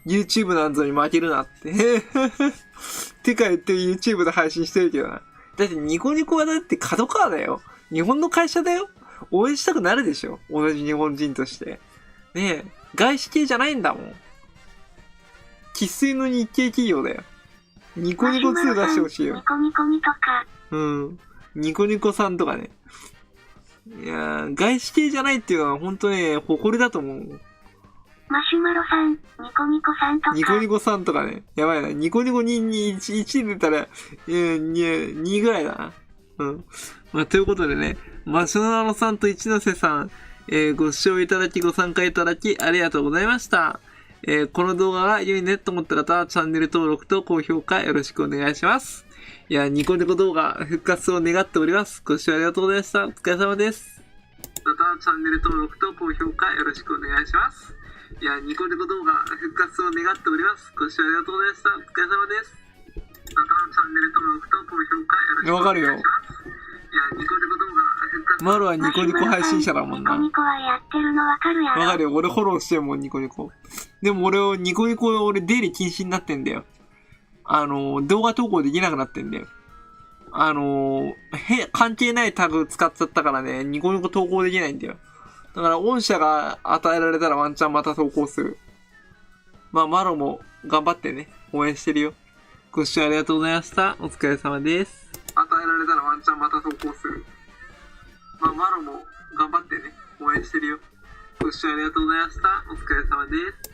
YouTube なんぞに負けるなって。てか言って YouTube で配信してるけどな。だってニコニコはだって角川だよ。日本の会社だよ。応援したくなるでしょ。同じ日本人として。ねえ、外資系じゃないんだもん。生粋の日系企業だよ。ニコニコ2出してほしいよ。ニコニコにとか。ニコニコさんとかね。いやー、外資系じゃないっていうのは本当ね、誇りだと思う。マシュマロさん、ニコニコさんとか。ニコニコさんとかね。やばいな。ニコニコ1出たら、2ぐらいだな。まあ、ということでね、マシュマロさんと一ノ瀬さん、ご視聴いただきご参加いただきありがとうございました。この動画が良いねと思った方はチャンネル登録と高評価よろしくお願いします。いや、ニコニコ動画復活を願っております。ご視聴ありがとうございました。お疲れ様です。またチャンネル登録と高評価よろしくお願いします。いや、ニコニコ動画復活を願っております。ご視聴ありがとうございました。お疲れ様です。またチャンネル登録と高評価よろしくお願いします。わかるよ。いや、ニコニコ動画復活。マロはニコニコ配信者だもんな。ニコニコはやってるのわかるやろ。わかるよ。俺フォローしてるもん、ニコニコ。でもニコニコ俺出入り禁止になってんだよ。動画投稿できなくなってんだよ。関係ないタグ使っちゃったからね、ニコニコ投稿できないんだよ。だから、御社が与えられたらワンチャンまた投稿する。まあ、マロも頑張ってね、応援してるよ。ご視聴ありがとうございました。お疲れ様です。与えられたらワンチャンまた投稿する。まあ、マロも頑張ってね。応援してるよ。ご視聴ありがとうございました。お疲れ様です。